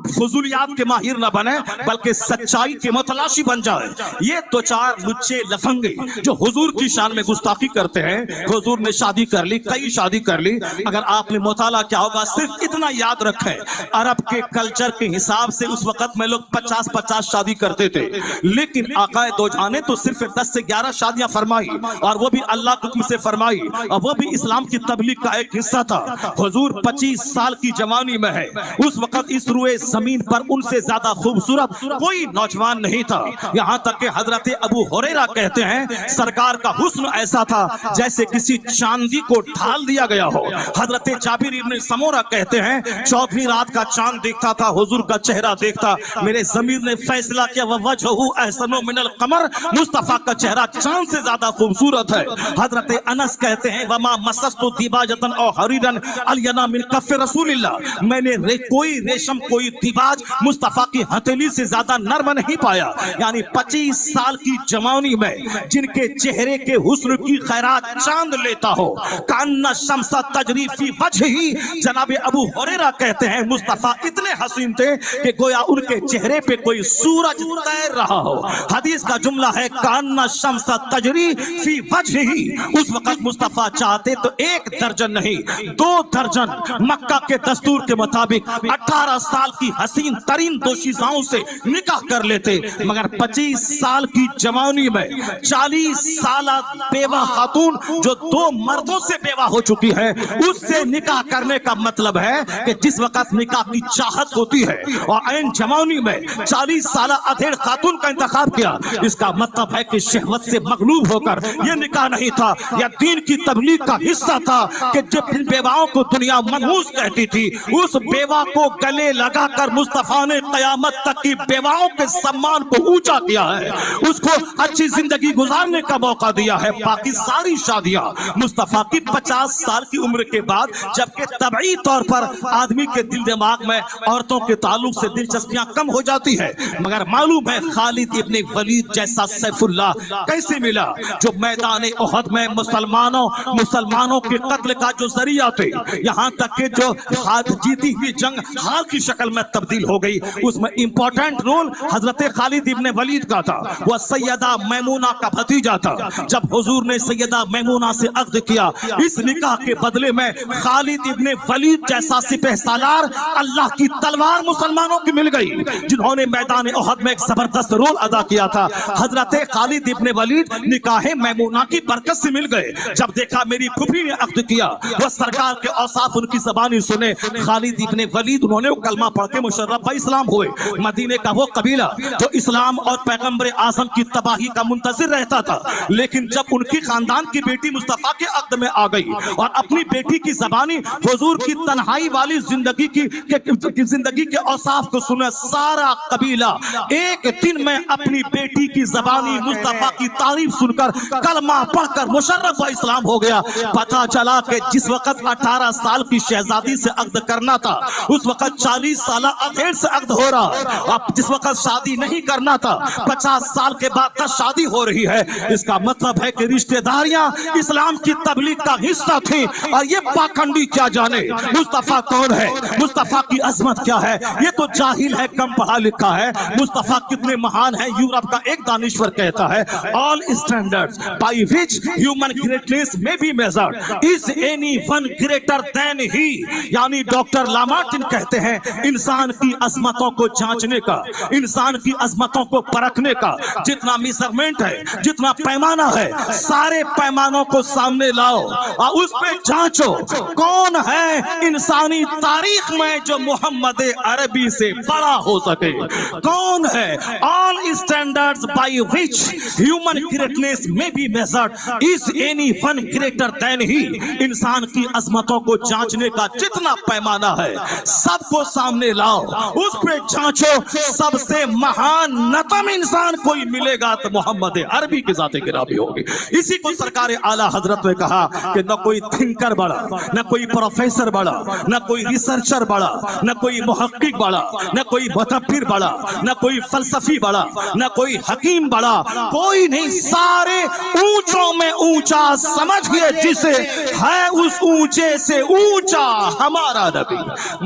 فضولیات کے ماہر نہ بنے بلکہ سچائی کے متلاشی بن جائے. یہ دو چار لچے لفنگے جو حضور کی شان میں گستاخی کرتے ہیں. حضور نے شادی کر لی, کئی شادی کر لی. اگر آپ نے مطالعہ کیا ہوگا صرف اتنا یاد رکھیں, عرب کے کلچر کے حساب سے اس وقت میں لوگ 50 شادی کرتے تھے, لیکن آقا دو جہاں نے تو صرف 10 سے 11 شادیاں فرمائی, اور وہ بھی اللہ کے حکم سے فرمائی, اور وہ بھی اسلام کی تبلیغ کا ایک حصہ تھا. حضور 25 سال کی جوانی میں ہے, اس وقت اس روئے زمین پر ان سے زیادہ خوبصورت کوئی نوجوان نہیں تھا. یہاں تک کہ حضرت ابو ہریرہ کہتے ہیں سرکار کا حسن ایسا تھا جیسے کسی چاندی کو ڈھال دیا گیا ہو. حضرت جابر ابن سمورہ کہتے ہیں 14ویں رات کا چاند دیکھتا تھا, حضور کا چہرہ دیکھتا, میرے ضمیر نے فیصلہ کیا وَوَجْهُ أَحْسَنُ مِنَ الْقَمَرِ, مصطفیٰ کا چہرہ چاند سے زیادہ خوبصورت ہے. حضرت انس کہتے ہیں وَمَا مَسَسْتُ دِبَاجَةً أَوْ حَرِيرًا أَلْيَنَ مِنْ كَفِّ رسول اللہ, میں نے کوئی ریشم کوئی دیباج مصطفیٰ کی ہتھیلی سے زیادہ نرم نہیں پایا. یعنی 25 سال کی جوانی میں جن کے چہرے کے حسن کی خیرات چاند لیتا ہو, کأن الشمس تجری فی وجہہ. جناب ابو ہریرہ کہتے ہیں مصطفیٰ اتنے حسین تھے کہ گویا ان کے چہرے پہ کوئی سورج تیر رہا ہو. حدیث کا جملہ ہے کأن الشمس تجری فی وجہہ. اس وقت مصطفیٰ چاہتے تو 1 درجن نہیں 2 درجن مکہ کے دستور کے مطابق 18 سال کی حسین ترین دوشیزاؤں سے نکاح کر لیتے, مگر 25 سال کی جوانی میں 40 سالہ بیوہ خاتون جو 2 مردوں سے بیوہ ہو چکی ہے اس سے نکاح کرنے کا مطلب ہے کہ جس وقت نکاح کی چاہت ہوتی ہے اور عین جوانی میں 40 سالہ ادھیڑ خاتون کا انتخاب کیا, اس کا مطلب ہے کہ شہوت سے مغلوب ہو کر یہ نکاح نہیں تھا, یہ دین کی تبلیغ کا حصہ تھا کہ جب ان بیواؤں کو دنیا منحوس کہتی تھی اس بیوہ کو گلے لگا کر مصطفیٰ نے قیامت تک کی بیواؤں کے سمان کو اونچا کیا ہے, اس کو اچھی زندگی گزارنے کا موقع دیا ہے. باقی ساری شادیاں مصطفیٰ کی 50 سال کی عمر کے بعد, جبکہ طبعی طور پر آدمی کے دل دماغ میں عورتوں کے تعلق سے دلچسپیاں کم ہو جاتی ہے. مگر معلوم ہے خالد ابن ولید جیسا سیف اللہ کیسے ملا جو میدان احد میں مسلمانوں کے قتل کا جو ذریعہ تھے, یہاں تک کہ جو جیتی ہوئی جنگ ہار کی شکل میں تبدیل ہو گئی. اس میں امپورٹنٹ رول حضرت خالد ابن ولید کا تھا, وہ سیدہ میمونہ کا بھتیجا تھا. جب حضور نے سیدہ میمونہ سے عقد کیا, اس نکاح کے بدلے میں خالد ابن ولید جیسا سپہ سالار اللہ کی تلوار مسلمانوں کی مل گئی جنہوں نے میدان احد میں ایک زبردست رول ادا کیا تھا. حضرت خالد ابن ولید نکاح میمونہ کی برکت سے مل گئے. جب دیکھا میری پھوپھی نے عقد کیا, وہ سرکار کے اوصاف ان کی زبانی سنے, خالد ابن ولید انہوں نے کلمہ پڑھ کے مشرف با اسلام ہوئے. مدینے کا وہ قبیلہ جو اسلام اور پیغمبر اعظم کی تباہی کا منتظر رہتا تھا, لیکن جب ان کی خاندان کی بیٹی مصطفیٰ کے عقد میں آ گئی اور اپنی بیٹی کی زبانی حضور کی تنہائی والی زندگی کے اوصاف کو سنا, سارا قبیلہ ایک دن میں اپنی بیٹی کی زبانی مصطفیٰ کی تعریف سن کر کلمہ پڑھ کر مشرف با اسلام ہو گیا. پتہ چلا کہ جس وقت 18 سال کی شہزادی سے عقد کرنا تھا اس وقت 40 سالہ ادھیڑ سے عقد ہو رہا, اب جس وقت شادی نہیں کرنا تھا 50 سال کے بعد شادی ہو رہی ہے. اس کا مطلب ہے کہ رشتہ داریاں اسلام کی تبلیغ کا حصہ تھی, اور یہ پاکھنڈی کیا جانے مصطفیٰ کون ہے, مصطفیٰ کی عظمت کیا ہے, یہ تو جاہل ہے, کم پڑھا لکھا ہے. مصطفیٰ کتنے مہان ہیں. یورپ کا ایک دانشور کہتا ہے all standards by which human greatness may be measured is anyone greater than he. یعنی ڈاکٹر لامارٹن کہتے ہیں انسان کی عظمتوں کو جانچنے کا, انسان کی عظمتوں کو پرکھنے کا جتنا میزرمنٹ ہے, جتنا پیمانہ ہے, سارے پیمانوں کو سامنے لاؤ اور اس پہ جانچو کون ہے انسانی تاریخ میں جو محمد عربی سے بڑا ہو سکے, کون ہے. all standards by which human greatness may be measured is anyone greater than he. انسان کی عظمتوں کو جانچنے کا جتنا پیمانہ ہے سب کو سامنے لاؤ, اس پہ جانچو, سب سے مہان نتم انسان کوئی ملے گا تو محمد عربی کی ذات گرامی ہوگی. اسی کو سرکار اعلیٰ حضرت نے کہا کہ نہ کوئی تھنکر بڑا, نہ کوئی پروفیسر بڑا, نہ کوئی ریسرچر بڑا, نہ کوئی محقق بڑا, نہ کوئی متفکر بڑا, نہ کوئی فلسفی بڑا, نہ کوئی حکیم بڑا, کوئی نہیں. سارے اونچوں میں اونچا سمجھئے से है उस ऊंचे से ऊंचा हमारा नबी।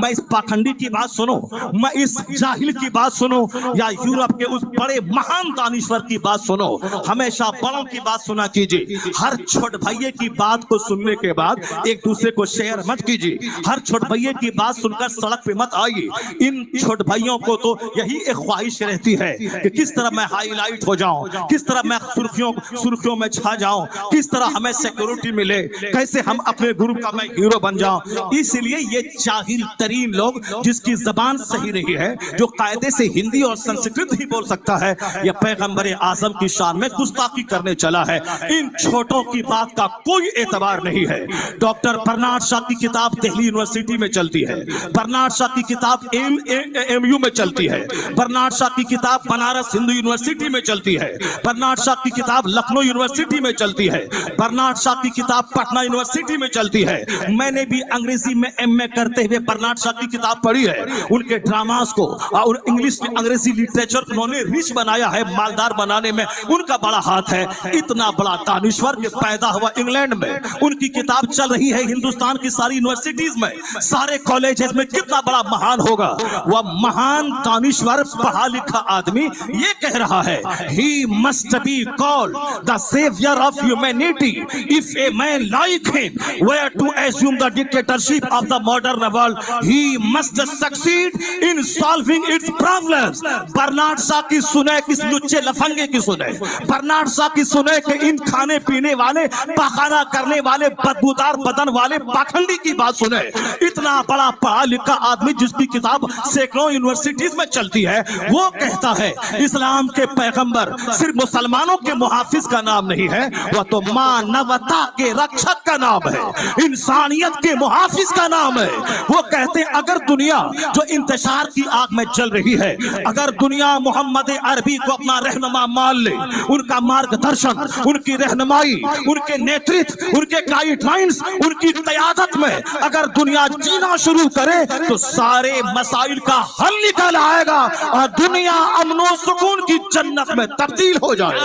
मैं इस पाखंडी की बात सुनो, मैं इस जाहिल की बात सुनो, या यूरोप के उस बड़े महान दानिश्वर की बात सुनो, हमेशा बड़ों की बात सुना कीजिए। हर छोट भैये की बात को सुनने के बाद एक दूसरे को शेयर मत कीजिए। हर छोट भैये की बात सुनकर सड़क पे मत आइए। इन छोट भाइयों को तो यही एक ख्वाहिश रहती है कि किस तरह मैं हाईलाइट हो जाऊं, किस तरह मैं सुर्खियों में छा जाऊं, किस तरह हमें सिक्योरिटी मिले, कैसे हम अपने ग्रुप का मैं हीरो बन जाऊं। इसलिए ये जाहिल तरीन लोग जिसकी जबान सही नहीं है, जो कायदे से हिंदी और संस्कृत ही बोल सकता है, यह पैगंबर आजम की शान में गुस्ताखी करने चला है। इन छोटों की बात का कोई एतबार नहीं है। डॉक्टर बर्नार्ड शॉ की किताब दिल्ली यूनिवर्सिटी में चलती है, बर्नार्ड शॉ की किताब एमयू में चलती है, बर्नार्ड शॉ की किताब बनारस हिंदू यूनिवर्सिटी में चलती है, बर्नार्ड शॉ की किताब लखनऊ यूनिवर्सिटी में चलती है, बर्नार्ड शॉ की किताब पटना यूनिवर्सिटी में चलती है। मैंने भी अंग्रेजी में एमए करते हुए बर्नार्ड शॉ की किताब पढ़ी है। उनके ड्रामास को और इंग्लिश में अंग्रेजी लिटरेचर उन्होंने रिच बनाया है, मालदार बनाने में उनका बड़ा हाथ है। इतना बड़ा दानिश्वर के पैदा हुआ इंग्लैंड में, उनकी किताब चल रही है हिंदुस्तान की सारी यूनिवर्सिटीज में, सारे कॉलेजेस में। कितना बड़ा महान होगा वह महान दानिश्वर, पढ़ा लिखा आदमी ये कह रहा है, he must be called the savior of humanity if a man like him were to assume the dictatorship of the modern world, he must succeed in solving its problems। Bernard Shaw की सुने, किस लुच्चे लफंगे की सुने, Bernard Shaw की सुने कि इन खाने पीने वाले, पाखाना करने वाले, बदबूदार बदन वाले पाखंडी की बात सुने। इतना बड़ा पढ़ा लिखा आदमी जिसकी किताब सैकड़ों यूनिवर्सिटीज में चलती है, वो कहता है इस्लाम के पैगंबर सिर्फ मुसलमानों के मुहाफिज का नाम नहीं है, वह तो मानवता के रक्षक का नाम है, इंसानियत के मुहाफिज का नाम है। वो कहते हैं अगर दुनिया जो इंतशार की आग में जल रही है, अगर दुनिया मोहम्मद अरबी को अपना रहनुमा मान ले, उनका मार्गदर्शन, उनकी रहनुमाई, उनके नेतृत्व, उनके गाइडलाइंस, उनकी क़यादत में अगर दुनिया जीना शुरू करे तो सारे मसाइल का हल निकल आएगा और दुनिया अमनो सुकून की जन्नत में तब्दील हो जाए।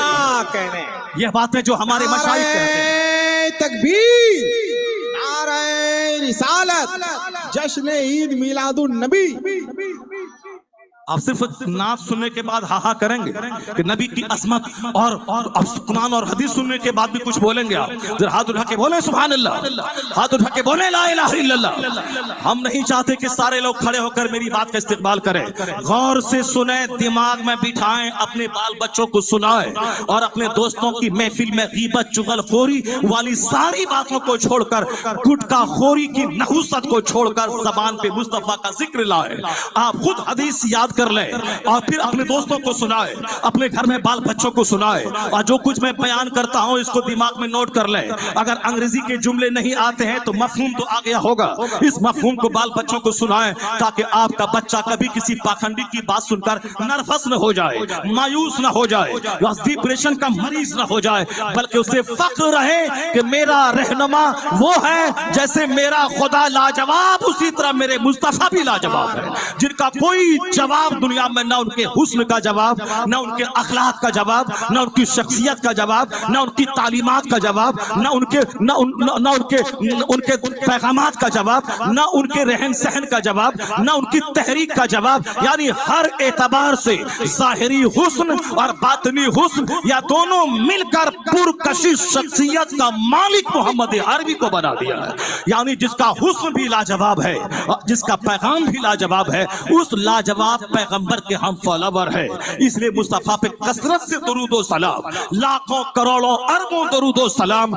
कहने यह बातें जो हमारे मशाइख कहते हैं। तकबीर, नारे रिसालत, जश्न ईद मिलादुन नबी। आप सिर्फ नात सुनने के बाद हा हा करेंगे कि नबी की असमत और कुरान और हदीस सुनने के बाद भी कुछ बोलेंगे। आप जरा हाथ उठा के बोले सुभान अल्लाह, हाथ उठा के बोले ला इलाहा इल्लल्लाह। हम नहीं चाहते कि सारे लोग खड़े होकर मेरी बात का इस्तेमाल करें, गौर से सुने, दिमाग में बिठाएं, अपने बाल बच्चों को सुनाएं और अपने दोस्तों की महफिल में गीबत चुगलखोरी वाली सारी बातों को छोड़कर, गुटखाखोरी की नहुसत को छोड़कर जबान पे मुस्तफा का जिक्र लाए। आप खुद हदीस याद कर ले और फिर अपने दोस्तों को सुनाए, अपने घर में बाल बच्चों को सुनाए, और जो कुछ मैं बयान करता हूं इसको दिमाग में नोट कर ले। अगर अंग्रेजी के जुमले नहीं आते हैं तो मफहूम तो आ गया होगा, इस मफहूम को बाल बच्चों को सुनाए ताकि आपका बच्चा कभी किसी पाखंडी की बात सुनकर नर्वस न हो जाए, मायूस न हो जाए, डिप्रेशन का मरीज न हो जाए, बल्कि उसे फख्र रहे कि मेरा रहनुमा वो है जैसे मेरा खुदा लाजवाब, उसी तरह मेरे मुस्तफा भी लाजवाब है, जिनका कोई जवाब दुनिया में, ना उनके हुस्न का जवाब, ना उनके अखलाक का जवाब, ना उनकी शख्सियत का जवाब, ना उनकी तालीमात का जवाब, ना उनके पैगामात का जवाब, ना उनके रहन सहन का जवाब, ना उनकी तहरीक का जवाब। यानी हर एतबार से ज़ाहिरी हुस्न और बातनी हुस्न या दोनों मिलकर पुरकशिश शख्सियत का मालिक मोहम्मद अरबी को बना दिया है। यानी जिसका हुस्न भी लाजवाब है, जिसका पैगाम भी लाजवाब है, उस लाजवाब पैगंबर के हम फॉलोवर हैं। इसलिए मुस्तफा पे कसरत से दरूदो सलाम, लाखों करोड़ों अरबों दरूदो सलाम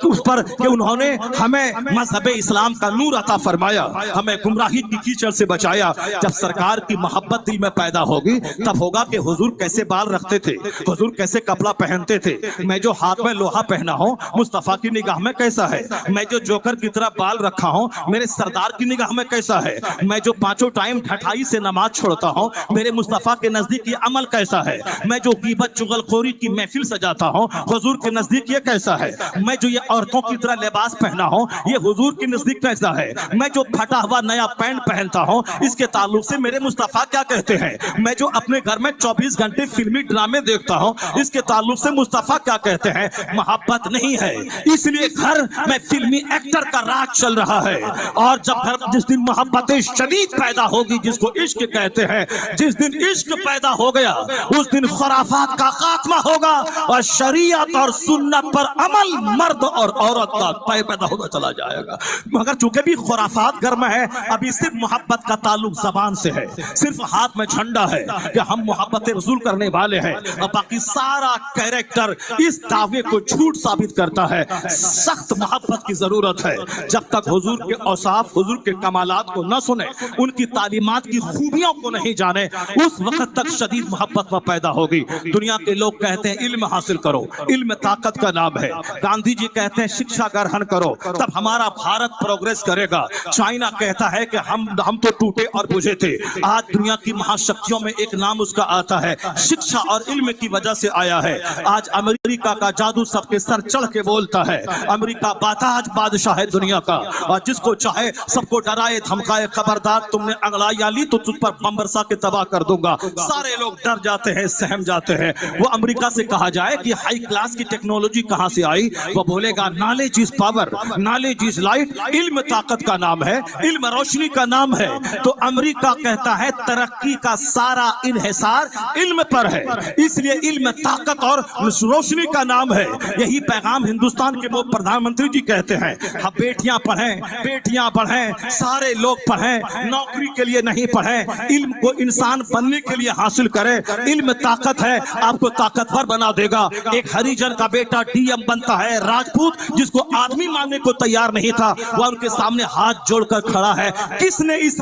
उस पर कि उन्होंने हमें मजहब इस्लाम का नूर अता फरमाया, हमें गुमराही की कीचड़ से बचाया। जब सरकार की मोहब्बत दिल में पैदा होगी तब होगा कि हुजूर कैसे बाल रखते थे, हुजूर कैसे कपड़ा पहनते थे, मैं जो हाथ में लोहा पहना हूं मुस्तफा की निगाह में कैसा है, मैं जो जोकर की तरह बाल रखा हूं मेरे सरदार की निगाह में कैसा है, मैं जो 5 टाइम टाइम ढठाई से नमाज छोड़ता हूँ, मेरे मुस्तफा के नजदीक ये अमल कैसा है? मैं जो गीबत चुगलखोरी की महफिल सजाता हूँ, हुजूर के नजदीक ये कैसा है? मैं जो ये औरतों की तरह लिबास पहना हूँ, ये हुजूर के नजदीक कैसा है? मैं जो फटा हुआ नया पैंट पहनता हूँ, इसके ताल्लुक से मेरे मुस्तफा क्या कहते हैं? मैं जो अपने घर में 24 घंटे फिल्मी ड्रामे देखता हूँ, इसके ताल्लुक से मुस्तफा क्या कहते हैं? मोहब्बत नहीं है, इसलिए घर में फिल्मी एक्टर का राज चल रहा है। और जब घर जिस दिन मोहब्बत शदीद पैदा होगी, जिसको इश्क कहते हैं, जिस दिन इश्क पैदा हो गया, उस दिन खुराफात का खात्मा होगा और शरीयत और सुन्नत पर अमल मर्द और औरत का पैदा होता चला जाएगा। मगर चूंकि भी खुराफात घर में है, अभी सिर्फ मोहब्बत का ताल्लुक जबान से है, सिर्फ हाथ में झंडा है कि हम मोहब्बत रसूल करने वाले हैं, और बाकी सारा कैरेक्टर इस दावे को झूठ साबित करता है। सख्त मोहब्बत की जरूरत है। जब तक हुजूर के औसाफ, हुजूर के कमालात को न सुने, उनकी तालीमात की खूबियों को नहीं जाने, उस वक्त तक शदीद मोहब्बत में पैदा होगी। दुनिया के लोग कहते हैं इल्म हासिल करो, इल्म ताकत का नाम है। गांधी जी कहते हैं शिक्षा ग्रहण करो, तब हमारा भारत प्रोग्रेस करेगा। चाइना कहता है कि हम तो टूटे और बुझे थे। आज दुनिया की महाशक्तियों में एक नाम उसका आता है, शिक्षा और इल्म की वजह से आया है। आज अमेरिका का जादू सबके सर चढ़ के बोलता है। अमेरिका बाताज बादशाह है दुनिया का, और जिसको चाहे सबको डराए धमकाए, खबरदार तुमने अंगड़ाइयां ली तो तुझ पर बम बरसा के तबाह कर दूंगा। सारे लोग डर जाते हैं, सहम जाते हैं। वो अमेरिका से कहा जाए कि हाई क्लास की टेक्नोलॉजी कहां से आई, वो बोलेगा knowledge is power, knowledge is light. इल्म ताकत का नाम है, इल्म रोशनी का नाम है। तो अमेरिका कहता है तरक्की का सारा इन्हिसार इल्म पर है, इसलिए इल्म ताकत और रोशनी का नाम है। यही पैगाम हिंदुस्तान के वो प्रधानमंत्री जी कहते हैं, हम बेटियां पढ़ें, बेटियां पढ़ें, सारे लोग पढ़ें, नौकरी के लिए नहीं पढ़ें, इल्म को इंसान बनने के लिए हासिल करें। इल्म ताकत है, आपको ताकतवर बना देगा। एक हरिजन का बेटा डीएम बनता है, राजपूत जिसको आदमी मानने को तैयार नहीं था, वह उनके सामने हाथ जोड़कर खड़ा है। किसने इस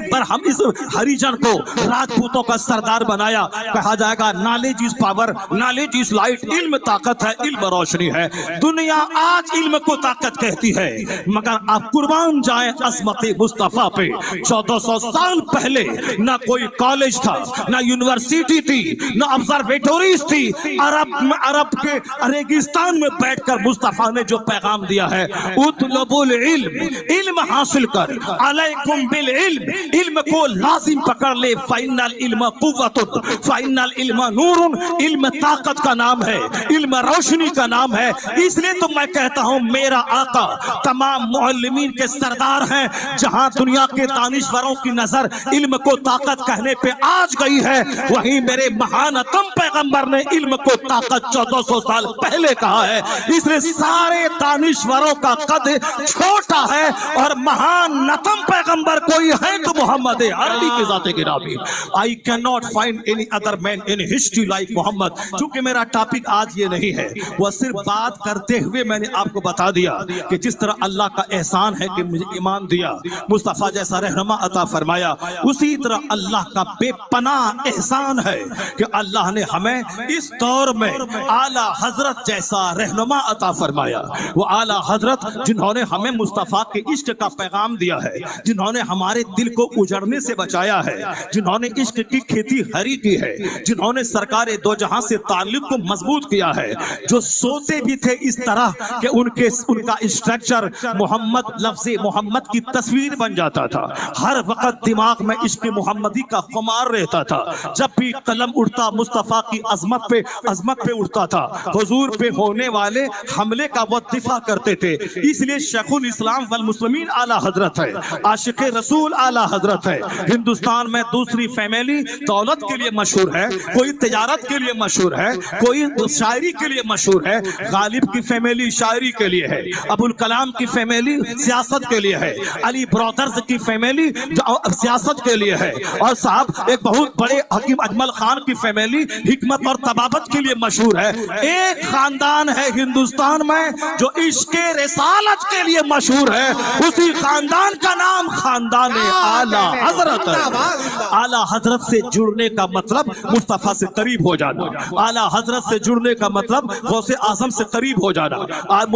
हरिजन को राजपूतों का सरदार बनाया? कहा जाएगा knowledge is power, knowledge is light. इल्म ताकत है, इल्म रोशनी है। दुनिया आज इल्म को ताकत कहती है, मगर आप कुर्बान जाएं अज़मत मुस्तफा पे। 1400 साल पहले ना कोई कॉलेज था, ना यूनिवर्सिटी थी, ना ऑब्जर्वेटरीज थी। अरब के रेगिस्तान में बैठकर मुस्तफा ने जो पैगाम दिया है, उतलबुल इल्म, इल्म हासिल कर, अलैकुम बिल इल्म, इल्म को लाजिम पकड़ ले। फाइनल इल्म कुव्वतुन, फाइनल इल्म नूरुन। इल्म ताकत का नाम है, इल्म रोशनी का नाम है। इसलिए तो मैं कहता हूं मेरा आका तमाम मुअल्लिमीन के सरदार हैं। जहां दुनिया के दानिश्वरों की नजर इल्म को ताकत कहने पे आज गई है, वहीं मेरे महानतम पैगंबर ने इल्म को ताकत 1400 साल पहले कहा है। इसलिए सारे दानिश्वरों का कद छोटा है, और महानतम पैगंबर कोई है तो मोहम्मद अरबी के जाते गिरामी। I can not find any other man in history like Muhammad. चूंकि मेरा टॉपिक आज ये नहीं है, वह सिर्फ बात करते हुए मैंने आपको बता दिया कि जिस तरह अल्लाह का एहसान है कि मुझे ईमान दिया, मुस्तफा जैसा रहनुमा अता फरमाया, उसी तरह अल्लाह का बेपनाह एहसान है कि अल्लाह ने हमें इस दौर में आला हजरत जैसा रहनुमा अता फरमाया। वो आला हजरत जिन्होंने हमें मुस्तफा के इश्क का पैगाम दिया है, जिन्होंने हमारे दिल को उजड़ने से बचाया है, जिन्होंने इश्क की खेती हरी की है, जिन्होंने सरकारे दो जहां से ताल्लुक को मजबूत किया है, जो सोते भी थे इस तरह कि उनका स्ट्रक्चर मोहम्मद, लफ्ज़े मोहम्मद की तस्वीर बन जाता था। हर वक्त दिमाग में इश्क मोहम्मदी का खुमार रहता था। जब भी कलम उठता मुस्तफा की अजमत पे उठता था। हुजूर पे होने वाले हमले का वो दिफा करते थे। इसलिए शेखुल इस्लाम वल मुस्लिमीन आला हजरत है, आशिक रसूल आला हजरत है। हिंदुस्तान में दूसरी फैमिली दौलत के लिए मशहूर है, कोई तिजारत के लिए मशहूर है, कोई शायरी के लिए मशहूर है। गालिब की फैमिली शायरी के लिए है, अबुल कलाम की फैमिली सियासत के लिए है, अली ब्रदर्स की फैमिली सियासत के लिए है, और साहब एक बहुत बड़े हकीम अजमल खान की फैमिली हिकमत और तबाबत के लिए मशहूर है। एक खानदान है हिंदुस्तान में जो इश्क रिसालत के लिए मशहूर है, उसी खानदान का नाम खानदान आला हजरत है। आला हजरत से जुड़ने का मतलब मुस्तफा से करीब हो जाना, आला हजरत से जुड़ने का मतलब गौसे आजम से करीब हो जाना,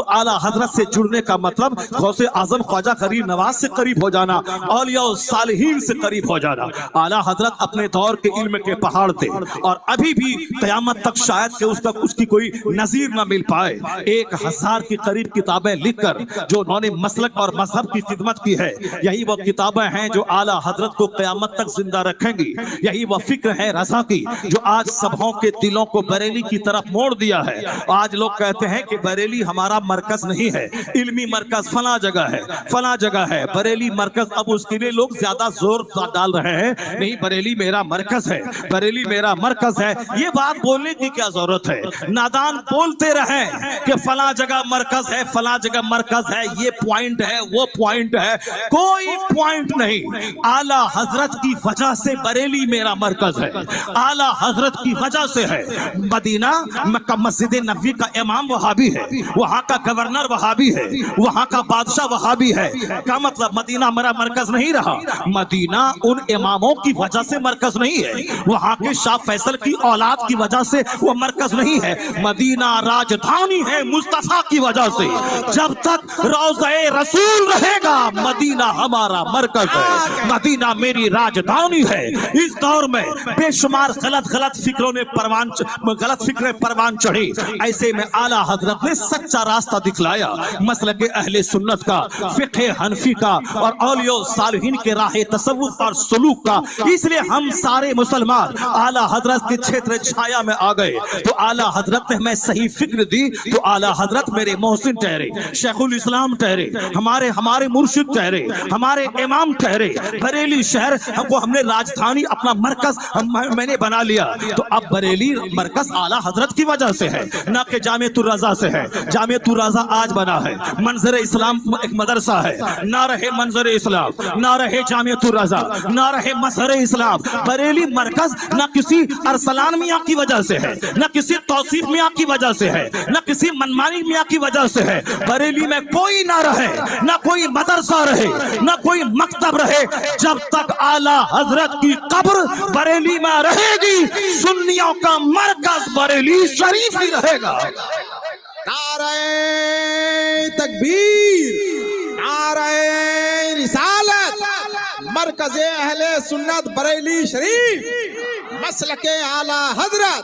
आला हजरत से जुड़ने का मतलब गौसे आजम ख्वाजा गरीब नवाज से करीब हो जाना, औलिया सालिहीन से करीब हो जाना। आला हजरत अपने दौर के इल्म के पहाड़ थे और अभी भी क़यामत तक शायद कि उसकी कोई नजीर ना मिल पाए। 1000 की करीब किताबें लिखकर जो उन्होंने मसलक और मजहब की खिदमत की है, यही वो किताबें हैं जो आला हजरत को क़यामत तक जिंदा रखेंगी। यही वह फिक्र है रज़ा की जो आज सबों के दिलों को बरेली की तरफ मोड़ दिया है। आज लोग कहते हैं कि बरेली हमारा मरकज नहीं है, इल्मी मरकज फला जगह है, फला जगह है बरेली मरकज। अब उसके लिए लोग ज्यादा जोर डाल रहे हैं, नहीं बरेली मेरा मरकज है, बरेली मेरा मरकज है। ये बात बोलने की क्या जरूरत है? नादान बोलते रहे कि फला जगह मरकज है, फला जगह मरकज है, ये पॉइंट है, वो पॉइंट है, कोई पॉइंट नहीं। आला हजरत की वजह से बरेली मेरा मरकज है, आला हजरत की वजह से है। मदीना मक्का मस्जिद नबवी का इमाम वहाबी है, वहां का गवर्नर वहाबी है, वहां का बादशाह वहाबी है। क्या मतलब? मदीना मेरा मरकज नहीं रहा। मदीना उन इमामों की वजह से मरकज नहीं है, वहां के शाह फैसल की औलाद की वजह से वो मरकज नहीं है। मदीना राजधानी है मुस्तफा की वजह से। जब तक रोज़े रसूल रहेगा मदीना हमारा मरकज है, मदीना मेरी राजधानी है। इस दौर में बेशुमार गलत फिक्रों ने गलत फिक्रें परवान चढ़ी। ऐसे में आला हजरत ने सच्चा रास्ता दिखलाया, मसलक अहले सुन्नत का, फिक़्ह हनफी का और औलिया सालिहीन के राह तसव्वुफ और सुलूक का। इसलिए हम सारे मुसलमान आला हजरत के क्षेत्र छाया में आ गए। तो आला हजरत ने हमें सही फिक्र दी तो आला हजरत मेरे मोहसिन ठहरे, शेखुल इस्लाम ठहरे, हमारे मुर्शिद ठहरे, हमारे इमाम ठहरे। बरेली शहर हमने राजधानी अपना मरकज मैंने बना लिया। तो अब बरेली मरकज आला हजरत की वजह से है, ना कि जामिअतुर रज़ा से है। जामिअतुर रज़ा आज बना है, मंजर इस्लाम एक मदरसा है, ना रहे मंजर इस्लाम, ना रहे जामिअतुर रज़ा, ना रहे मजहर इस्लाम। बरेली मरकज ना किसी अरसलान मियाँ की वजह से है, ना किसी तौसीफ मियाँ की वजह से है, ना किसी मनमानी मियाँ की वजह से है। बरेली में कोई ना रहे, ना कोई मदरसा रहे, ना कोई मकतब रहे, जब तक आला हजरत की कब्र बरेली में रहेगी सुन्नियों का मरकज बरेली शरीफ ही रहेगा। नारे तकबीर, नारे रिसालत, मरकज़े अहले सुन्नत बरेली शरीफ, मसलके आला हजरत।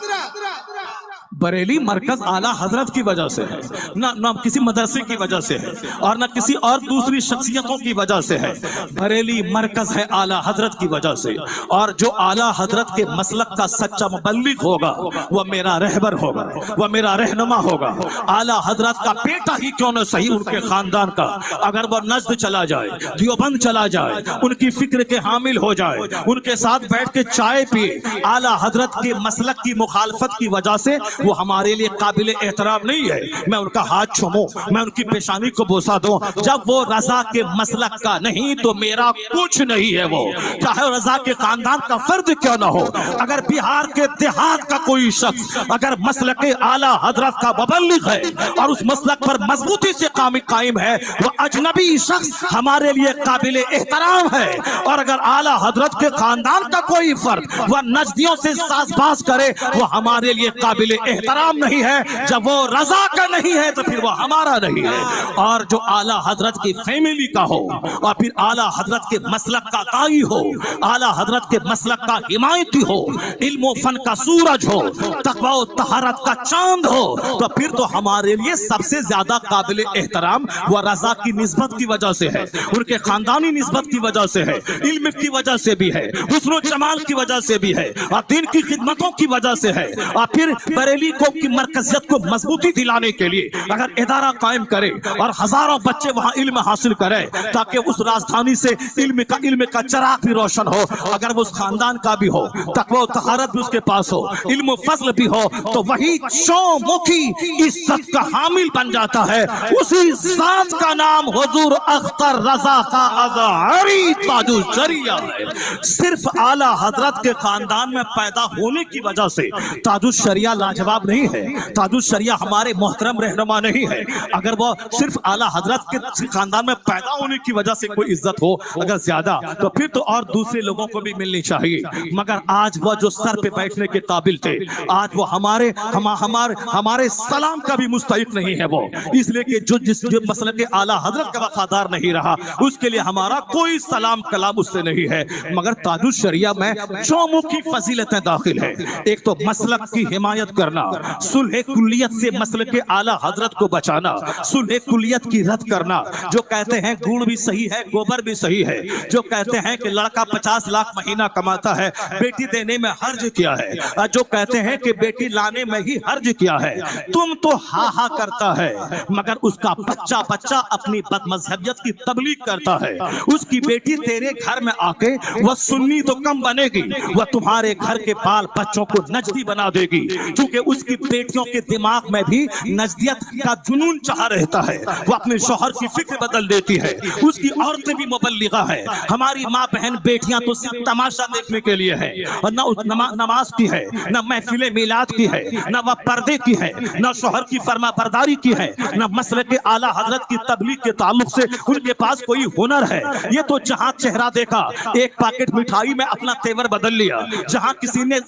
बरेली मरकज आला हजरत की वजह से है, ना किसी मदरसे की वजह से है और ना किसी और दूसरी शख्सियतों की वजह से है। बरेली मरकज है आला हजरत की वजह से। और जो आला हजरत के मसलक का सच्चा मुबल्लिग होगा वह मेरा रहबर होगा, वह मेरा रहनुमा होगा। आला हजरत का बेटा ही क्यों न सही, उनके खानदान का, अगर वह नज़्द चला जाए, देवबंद चला जाए, उनकी फिक्र के हामिल हो जाए, उनके साथ बैठ के चाय पिए, आला हजरत के मसलक की मुखालफत की वजह से वो हमारे लिए काबिल एहतराम नहीं है। मैं उनका हाथ चूमूं, मैं उनकी पेशानी को बोसा दूं, जब वो रजा के मसलक का नहीं तो मेरा कुछ नहीं है। वो चाहे रजा के खानदान का फर्द क्यों ना हो, अगर बिहार के देहात का कोई शख्स अगर मसलक आला हजरत का मुबल्लिग है और उस मसलक पर मजबूती से कायम है, वो अजनबी शख्स हमारे लिए काबिल एहतराम है। और अगर आला हजरत के खानदान का कोई फर्द वह नजदियों से साजबाज करे, वो हमारे लिए काबिल एहतराम नहीं है। जब वो रजा का नहीं है तो फिर वो हमारा नहीं है। और जो आला हजरत की फैमिली का हो और फिर आला हजरत के मसलक का दाई हो, आला हजरत के मसलक का हिमायती हो, इल्म फन का सूरज हो, तकवा और तहारत का चांद हो, तो फिर तो हमारे लिए सबसे ज्यादा काबिल एहतराम वो रजा की निस्बत की वजह से है, उनके खानदानी निस्बत की वजह से है, इल्म की वजह से भी है, हुस्न जमाल की वजह से भी है और दिन की खिदमतों की वजह से है। और फिर बरेली को की मरकजियत को मजबूती दिलाने के लिए अगर इदारा कायम करे और हजारों बच्चे वहां इल्म हासिल करें, ताकि उस राजधानी से इल्म का चिराग भी रोशन हो, अगर वो उस खानदान का भी हो, तकवा और तहारत भी उसके पास हो, इल्म फजल भी हो, तो वही चौमुखी इज्जत का हामिल बन जाता है। उसी जात का नाम हुजूर अख्तर रजा का अज़हरी ताजुल शरिया है। सिर्फ आला हजरत के खानदान में पैदा होने की वजह से ताजुल शरिया लाजवाब लाजवाब नहीं है, ताजुश शरिया हमारे मोहतरम रहनुमा नहीं है। अगर वो सिर्फ आला हजरत के खानदान में पैदा होने की वजह से कोई इज्जत हो अगर ज्यादा, तो फिर तो और दूसरे लोगों को भी मिलनी चाहिए। मगर आज वो जो सर पे बैठने के काबिल थे, आज वो हमारे सलाम का भी मुस्तहिक नहीं है वो, इसलिए कि जो मसलक आला हजरत का वफादार नहीं रहा, उसके लिए हमारा कोई सलाम कलाम उससे नहीं है। मगर ताजुश शरिया में चौमुखी फजीलतें दाखिल है। एक तो मसलक की हिमायत करना, सुलह कुल्लियत से मसलक आला हजरत को बचाना, सुलह कुल्लियत की रद्द करना। जो कहते हैं गुड़ भी सही है, गोबर भी सही है, जो कहते हैं कि लड़का 50 लाख महीना कमाता है, बेटी देने में हर्ज किया है, और जो कहते हैं कि बेटी लाने में ही हर्ज किया है, तुम तो हा हा करता है, मगर उसका बच्चा अपनी बदमज़हबियत की तबलीग करता है। उसकी बेटी तेरे घर में आके वह सुन्नी तो कम बनेगी, वह तुम्हारे घर के बाल बच्चों को नजदी बना देगी, क्योंकि उसकी बेटियों के दिमाग में भी नजदियत का जुनून चाह रहता है। वो अपने शौहर की फिक्र बदल देती है। उसकी औरतें भी मुबल्लिगा है। हमारी माँ बहन बेटियां तो सिर्फ तमाशा देखने के लिए है, और न नमाज की है, न महफिल मिलाद की है, न वह पर्दे की है, न शौहर की फरमा बरदारी की है, न मसलक आला हजरत की तबलीग के ताल्लुक से उनके पास कोई हुनर है। ये तो जहाँ चेहरा देखा, एक पैकेट मिठाई में अपना तेवर बदल लिया, जहाँ किसी ने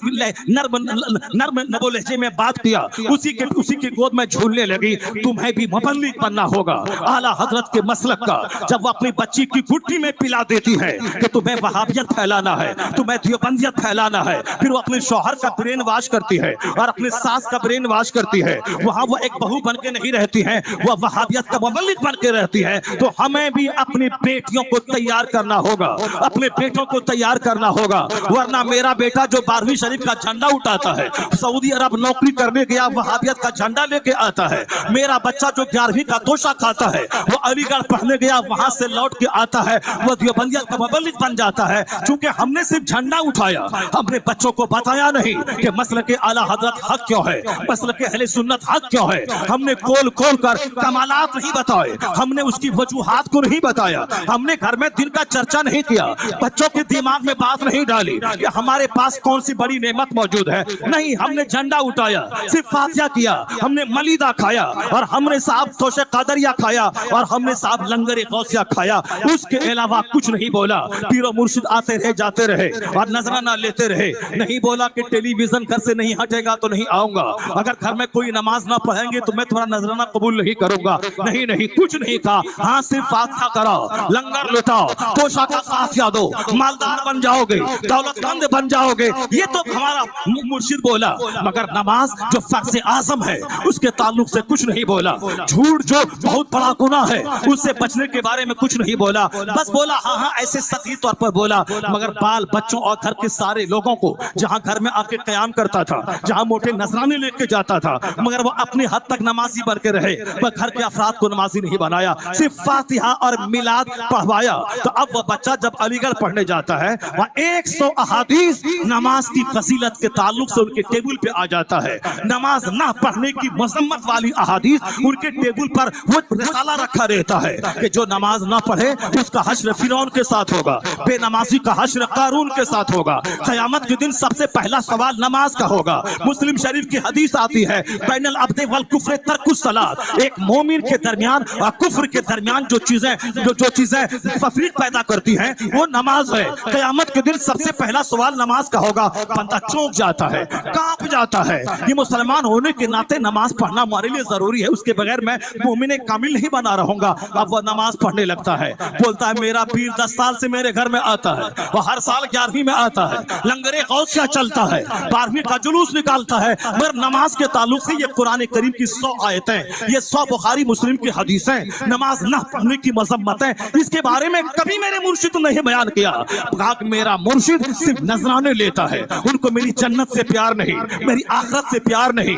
नर्म नबो लहजे में बात किया, उसी के गोद में झूलने लगी। तुम्हें भी मुबल्लिग बनना होगा आला हजरत के मसलक का। जब वो अपनी बच्ची की गुट्टी में पिला देती है कि तुम्हें वहाबियत फैलाना है, तुम्हें देवबंदियत फैलाना है, फिर वो अपने शौहर का ब्रेन वॉश करती है और अपने सास का ब्रेन वॉश करती है। वहाँ वो एक बहू बन के नहीं रहती है, वह वहाबियत का मुबल्लिग बन के रहती है। तो हमें भी अपनी बेटियों को तैयार करना होगा, अपने बेटों को तैयार करना होगा, वरना मेरा बेटा जो 12वीं शरीफ का झंडा उठाता है, सऊदी अरब नौकरी करने गया वहाबियत का झंडा लेके आता है। मेरा बच्चा जो 11वीं का तोशा खाता है, वो अलीगढ़ पढ़ने गया, वहां से लौट के आता है, वो देवबंदियत का मुबल्लिग बन जाता है। क्योंकि हमने सिर्फ झंडा उठाया, हमने बच्चों को बताया नहीं कि मसलक आला हजरत हक क्यों है, मसलक अहले सुन्नत हक क्यों है। हमने खोल कर कमालात नहीं बताए, हमने उसकी वजूहात को नहीं बताया, हमने घर में दिन का चर्चा नहीं किया, बच्चों के दिमाग में बात नहीं डाली कि हमारे पास कौन सी बड़ी नेमत मौजूद है। नहीं, हमने झंडा उठाया, सिर्फ फातिहा किया, हमने मलीदा खाया, और हमने साहब तोशे कादरिया खाया, और हमने साहब लंगरे गौसिया खाया। उसके अलावा कुछ नहीं बोला। पीरो मुर्शिद आते रहे जाते रहे और नजराना लेते रहे। नहीं बोला कि टेलीविजन घर से नहीं हटेगा तो नहीं आऊंगा, अगर घर में कोई नमाज ना पढ़ेंगे तो मैं तुम्हारा नजराना कबूल नहीं करूंगा। नहीं, कुछ नहीं कहा। हाँ, सिर्फ फातिहा कराओ, लंगर लुटाओ, तोशा का फातिहा दो, मालदार बन जाओगे, दौलतमंद बन जाओगे, ये तो हमारा मुर्शिद बोला। मगर नमाज जो फर्ज आजम है उसके ताल्लुक से कुछ नहीं बोला। झूठ जो बहुत बड़ा गुनाह है उससे बचने के बारे में कुछ नहीं बोला। बस बोला हाँ ऐसे सतही तौर पर बोला, मगर बाल बच्चों और घर के सारे लोगों को जहाँ घर में आके कयाम करता था, जहाँ मोटे नजराने लेके जाता था, मगर वो अपने हद तक नमाजी बन के रहे, वह घर के अफराद को नमाजी नहीं बनाया, सिर्फ फातिहा और मिलाद पढ़वाया। तो अब वह बच्चा जब अलीगढ़ पढ़ने जाता है, वह 100 अहादीस नमाज की फजीलत के ताल्लुक से उनके टेबल पे आ जाता है। नमाज ना पढ़ने की मजम्मत वाली अहादीस उनके टेबल पर वो रिसाला रखा रहता है कि जो नमाज ना पढ़े उसका हश्र फिरौन के साथ होगा, बेनमाजी का हश्र कारून के साथ होगा। क़यामत के दिन सबसे पहला सवाल नमाज का होगा। मुस्लिम शरीफ की हदीस आती है, बैनल अब्द वल कुफ्र तर्कुस सलात, एक मोमिन के दरमियान और कुफ्र के दरमियान जो चीजें तफरीक पैदा करती हैं वो नमाज है। क़यामत के दिन सबसे पहला सवाल नमाज का होगा। बंदा चौंक जाता है, कांप जाता है। ये मुसलमान होने के नाते नमाज पढ़ना हमारे लिए जरूरी है, उसके बगैर मैं मोमिन कामिल नहीं बना रहूंगा। अब वह नमाज पढ़ने लगता है, बोलता है मेरा पीर 10 साल से मेरे घर में आता है, वो हर साल 11वीं में आता है, लंगरे गौसिया चलता है, 12वीं का जुलूस निकालता है, मगर नमाज के ताल्लुक से ये कुरान करीम की 100 आयतें, ये 100 बुखारी मुस्लिम की हदीसें, नमाज न पढ़ने की मजम्मतें, इसके बारे में कभी मेरे मुर्शिद ने नहीं बयान किया। कहा कि मेरा मुर्शिद सिर्फ नजराने लेता है, उनको मेरी जन्नत से प्यार नहीं, मेरी आखिरत से प्यार नहीं,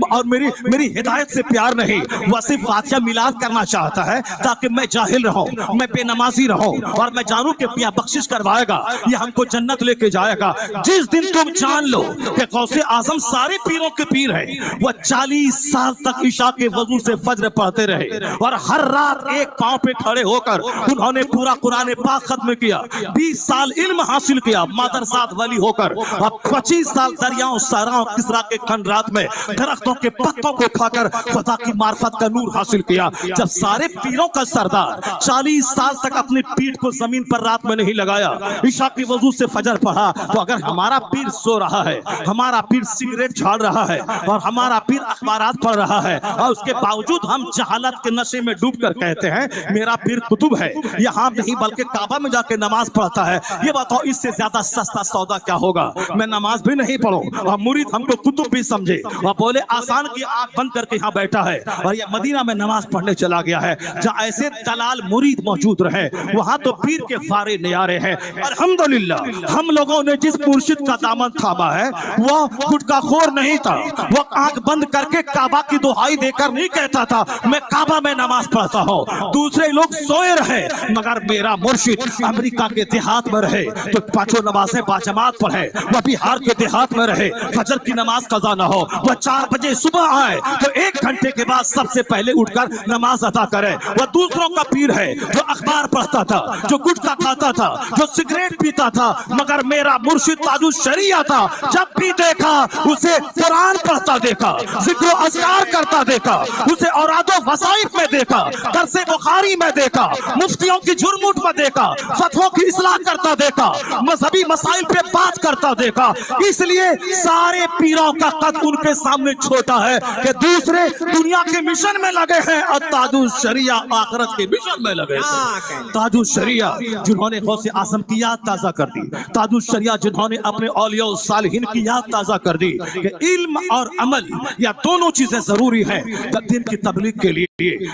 और मेरी हिदायत से प्यार नहीं। वह सिर्फ फातिहा मिलाद करना चाहता है ताकि मैं जाहिल रहूं, मैं बेनमाजी रहूं, और मैं जानूं कि पिया बख्शिश करवाएगा, ये हमको जन्नत लेके जाएगा। जिस दिन तुम जान लो कि गौसे आजम सारे पीरों के पीर है, वह 40 साल तक इशा के वजू से फज्र पढ़ते रहे और हर रात एक पांव पे खड़े होकर उन्होंने पूरा कुरान पाक खत्म किया, 20 साल इल्म हासिल किया, मदरसात वली होकर, और 25 साल दरियाओं सहराओं किसरा के ठंड रात में दरख्तों के पत्तों को खाकर खुदा की मार्फत का नूर हासिल किया। जब सारे पीरों का सरदार 40 साल तक अपनी पीठ को जमीन पर रात में नहीं लगाया, ईशा की वजू से फजर पढ़ा, तो अगर हमारा पीर सो रहा है, हमारा पीर सिगरेट झाड़ रहा है और हमारा पीर अखबारात पढ़ रहा है और उसके बावजूद हम जहालत के नशे में डूब कर कहते हैं मेरा पीर कुतुब है, यहाँ नहीं बल्कि काबा में जाके नमाज पढ़ता है, ये बताओ इससे ज्यादा सस्ता सौदा क्या होगा? मैं नमाज भी नहीं पढ़ूं और मुरीद हमको कुतुब भी समझे और बोले आसान की आंख बंद करके यहाँ बैठा है और ये मदीना में नमाज पढ़ने चला गया है। जहाँ ऐसे दलाल मुरीद मौजूद रहे वहां तो पीर के फारे नियारे हैं। अल्हम्दुलिल्लाह हम लोगों ने जिस मुर्शिद का दामन थामा है वह गुटखाखोर नहीं था, वह आंख बंद करके काबा की दुहाई देकर नहीं कहता था मैं काबा में नमाज पढ़ता हूँ। दूसरे लोग सोए रहे मगर मेरा मुर्शिद अमेरिका के देहात में रहे तो पांचों नमाजें बाजमात पढ़े, वह बिहार के देहात में रहे फजर की नमाज कज़ा न हो, वह 4 बजे सुबह आए तो 1 घंटे के बाद सबसे पहले उठकर नमाज अदा करे। वह दूसरों का पीर है जो अखबार पढ़ता था, जो गुटखा खाता था, जो सिगरेट पीता था, मगर मेरा मुर्शिद ताजुश शरिया था। जब भी देखा उसे कुरान पढ़ता देखा, जिक्र अज़कार करता देखा, उसे औरादो वसाइफ में देखा, दरसे बुखारी में देखा, मुफ्तियों की जुर्मुट में देखा, फतवों की इस्लाह करता देखा, मजहबी मसाइल पे बात करता देखा। इसलिए सारे पीरों का कद उनके सामने छोटा है कि दूसरे दुनिया के मिशन में लगे हैं और ताजुश शरिया आखिरत के मिशन में लगे हैं। ताजुश शरिया जिन्होंने गौसे आज़म की याद ताजा कर दी, ताजुश शरिया जिन्होंने अपने औलिया और सालिहीन की याद ताजा कर दी कि इल्म और अमल या दोनों चीजें जरूरी हैं दिन की तबलीग के लिए।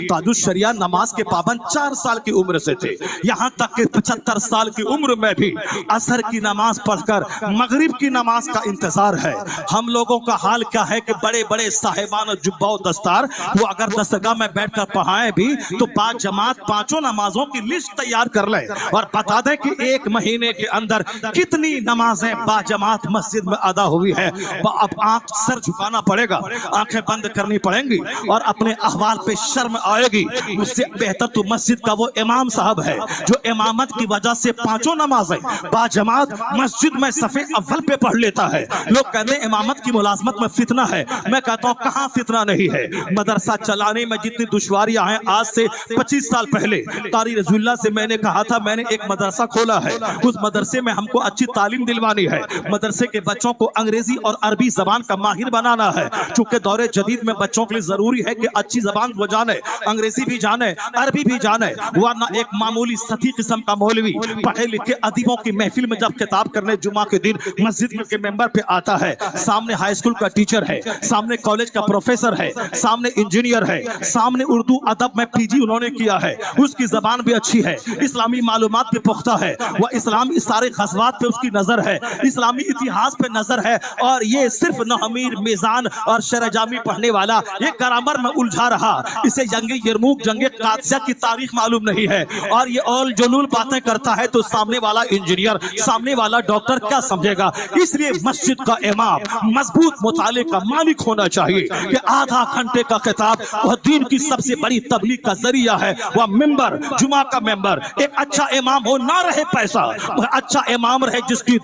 ताजुश शरिया नमाज के पाबंद 4 साल की उम्र से थे, यहाँ तक कि 75 साल की उम्र में भी असर की नमाज पढ़कर मगरिब की नमाज का इंतजार है। हम लोगों का हाल क्या है कि बड़े बड़े साहिबान और जुब्बा और दस्तार वो अगर दस्तगाह में बैठकर पढ़ाएं भी तो बाद जमात 5 नमाजों की लिस्ट तैयार कर ले और बता दें कि 1 महीने के अंदर कितनी नमाजें बाजमात मस्जिद में अदा हुई है। अब आंख सर झुकाना पड़ेगा, आंखें बंद करनी पड़ेंगी और अपने अहवाल पे शर्म आएगी। उससे बेहतर तो मस्जिद का वो इमाम साहब है जो इमामत की वजह से 5 नमाजें बाजमात मस्जिद में सफे अव्वल पे पढ़ लेता है। लोग कहते हैं इमामत की मुलाजमत में फितना है, मैं कहता हूँ कहाँ फितना नहीं है। मदरसा चलाने में जितनी दुश्वारियां हैं, आज से 25 साल पहले कारी रज़ुल्लाह से मैंने कहा था मैंने एक मदरसा खोला है, उस मदरसे में हमको अच्छी तालीम दिलवानी है, मदरसे के बच्चों को अंग्रेजी और अरबी जबान का माहिर बनाना है। चूंकि दौरे जदीद में बच्चों के लिए जरूरी है कि अच्छी जबान वो जाने, अंग्रेजी भी जाने, अरबी भी जाने, वरना एक मामूली सती किस्म का मौलवी पढ़े लिखे अदीबों की महफिल में जब खिताब करने जुमा के दिन मस्जिद के मेंबर पे आता है, सामने हाई स्कूल का टीचर है, सामने कॉलेज का प्रोफेसर है, सामने इंजीनियर है, सामने उर्दू अदब में पीजी उन्होंने किया है, उसकी जबान भी अच्छी है, इस्लामी मालूमात भी पुख्ता है, वह इस्लामी सारे ग़ज़वात पे उसकी नजर है, इस्लामी इतिहास पे नजर है और ये सिर्फ नहमीर मीज़ान और शरजामी पढ़ने वाला ये ग्रामर में उलझा रहा, इसे जंगे यरमूक जंगे कादसिया की तारीख मालूम नहीं है और ये ऑल जलूल बातें करता है तो सामने वाला इंजीनियर, सामने वाला डॉक्टर क्या समझेगा। इसलिए मस्जिद का इमाम मजबूत मुताले का मालिक होना चाहिए कि आधा घंटे का खिताब वह दीन की सबसे बड़ी तबलीग का जरिया है, वह मिंबर जुमा का मेंबर। एक अच्छा इमाम हो ना रहे पैसा, वह अच्छा इमाम रहे जिसकी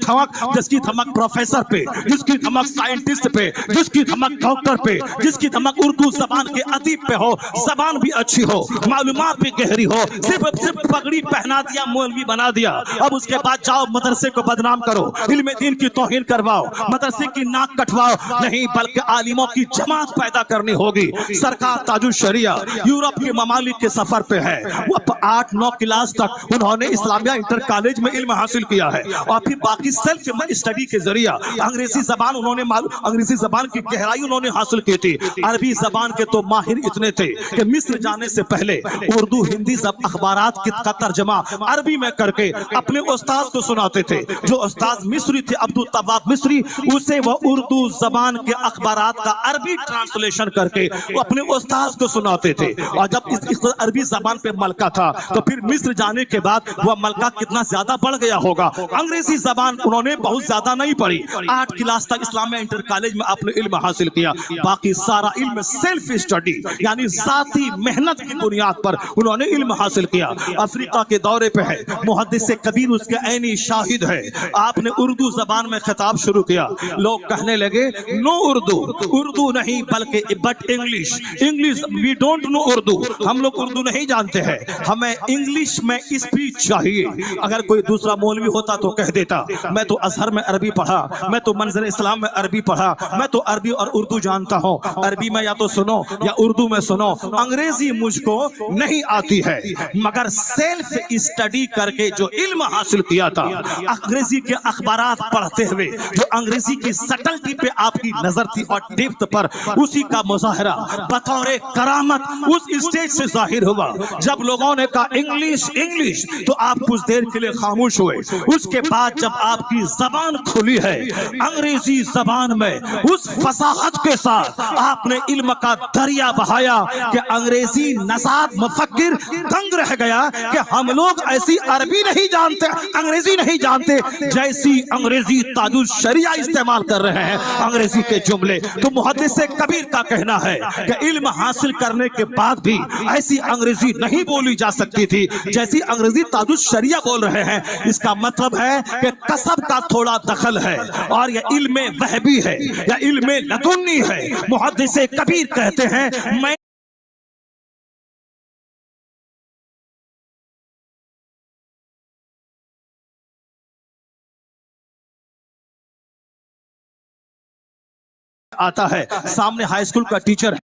धमक प्रोफेसर पे, जिसकी धमक साइंटिस्ट पे, जिसकी धमक डॉक्टर पे, जिसकी धमक उर्दू जबान के अदीब पे हो, जबान भी अच्छी हो, मालूमात भी गहरी हो। सिर्फ पगड़ी पहना दिया मौलवी बना दिया, अब उसके बाद जाओ मदरसे को बदनाम करो, इल्म दीन की तौहीन करवाओ, मदरसे की नाक कटवाओ, नहीं बल्कि आलिमों की जमात पैदा करनी होगी। सरकार ताजुश शरिया यूरोप के ममालिक के सफर पे है, वो 8-9 क्लास तक उन्होंने इस्लामिया इंटर कॉलेज में इल्म हासिल किया है और फिर बाकी सेल्फ स्टडी के जरिया अंग्रेजी जबान उन्होंने अंग्रेजी जबान की गहराई उन्होंने हासिल की थी। अरबी जबान के तो माहिर इतने थे कि मिस्र जाने से पहले उर्दू हिंदी अखबारात का तर्जमा अरबी में करके अपने उस्ताद को सुनाते थे। जो उस्ताद मिस्री थे अब्दुल तवाब मिस्री, उसे वह उर्दू जबान के अखबारात का अरबी ट्रांसलेशन करके वो अपने उस्ताद को सुनाते थे। और जब इस अरबी जबान पे मलका था तो फिर मिस्र जाने के बाद वह मलका कितना ज्यादा बढ़ गया होगा। अंग्रेजी जबान उन्होंने बहुत ज्यादा नहीं पढ़ी, 8 क्लास तक इस्लामिया इंटर कॉलेज में अपने इल्म हासिल किया, बाकी सारा इल्म सेल्फ स्टडी यानी जाती मेहनत की बुनियाद पर उन्होंने इल्म हासिल किया। अफ्रीका के दौरे पे है, मुहद्दिस कबीर उसके ऐनी शाहिद है। आपने उर्दू जबान में खिताब शुरू किया, लोग कहने लगे नो उर्दू, उर्दू नहीं बल्कि but English, English we don't know Urdu, हम लोग उर्दू नहीं जानते हैं, हमें इंग्लिश में स्पीच चाहिए। अगर कोई दूसरा मौलवी होता तो कह देता मैं तो अजहर में अरबी पढ़ा, मैं तो मंजर इस्लाम में अरबी पढ़ा, मैं तो अरबी और उर्दू जानता हूँ, अरबी में या तो सुनो या उर्दू में सुनो, अंग्रेजी मुझको नहीं आती है। मगर सेल्फ स्टडी करके जो इल्म हासिल किया था, अंग्रेजी के अखबारात पढ़ते हुए जो अंग्रेजी की सटलटी पे आपकी नजर थी और डेप्थ पर, उसी का मुजाहरा बतौर करामत उस स्टेज से जाहिर हुआ। जब लोगों ने कहा इंग्लिश इंग्लिश तो आप कुछ देर के लिए खामोश हुए। उसके बाद जब आपकी जबान खुली है अंग्रेजी जबान में, उस फसाहत के साथ आपने इल्म का दरिया बहाया कि अंग्रेजी नजाद मुफक्किर दंग रह गया कि हम लोग ऐसी अरबी नहीं जानते, अंग्रेजी नहीं जानते जैसी अंग्रेजी ताजुल शरिया इस्तेमाल कर रहे हैं अंग्रेजी के जुमले। तो मुहद्दिस कबीर का कहना है कि इल्म हासिल करने के बाद भी ऐसी अंग्रेजी नहीं बोली जा सकती थी जैसी अंग्रेजी ताजुल शरिया बोल रहे हैं। इसका मतलब है कि कसब का थोड़ा दखल है और यह इल्म वहबी है या इल्म लदुन्नी है। मुहद्दिस कबीर कहते हैं मैं आता है, सामने हाई स्कूल का टीचर है।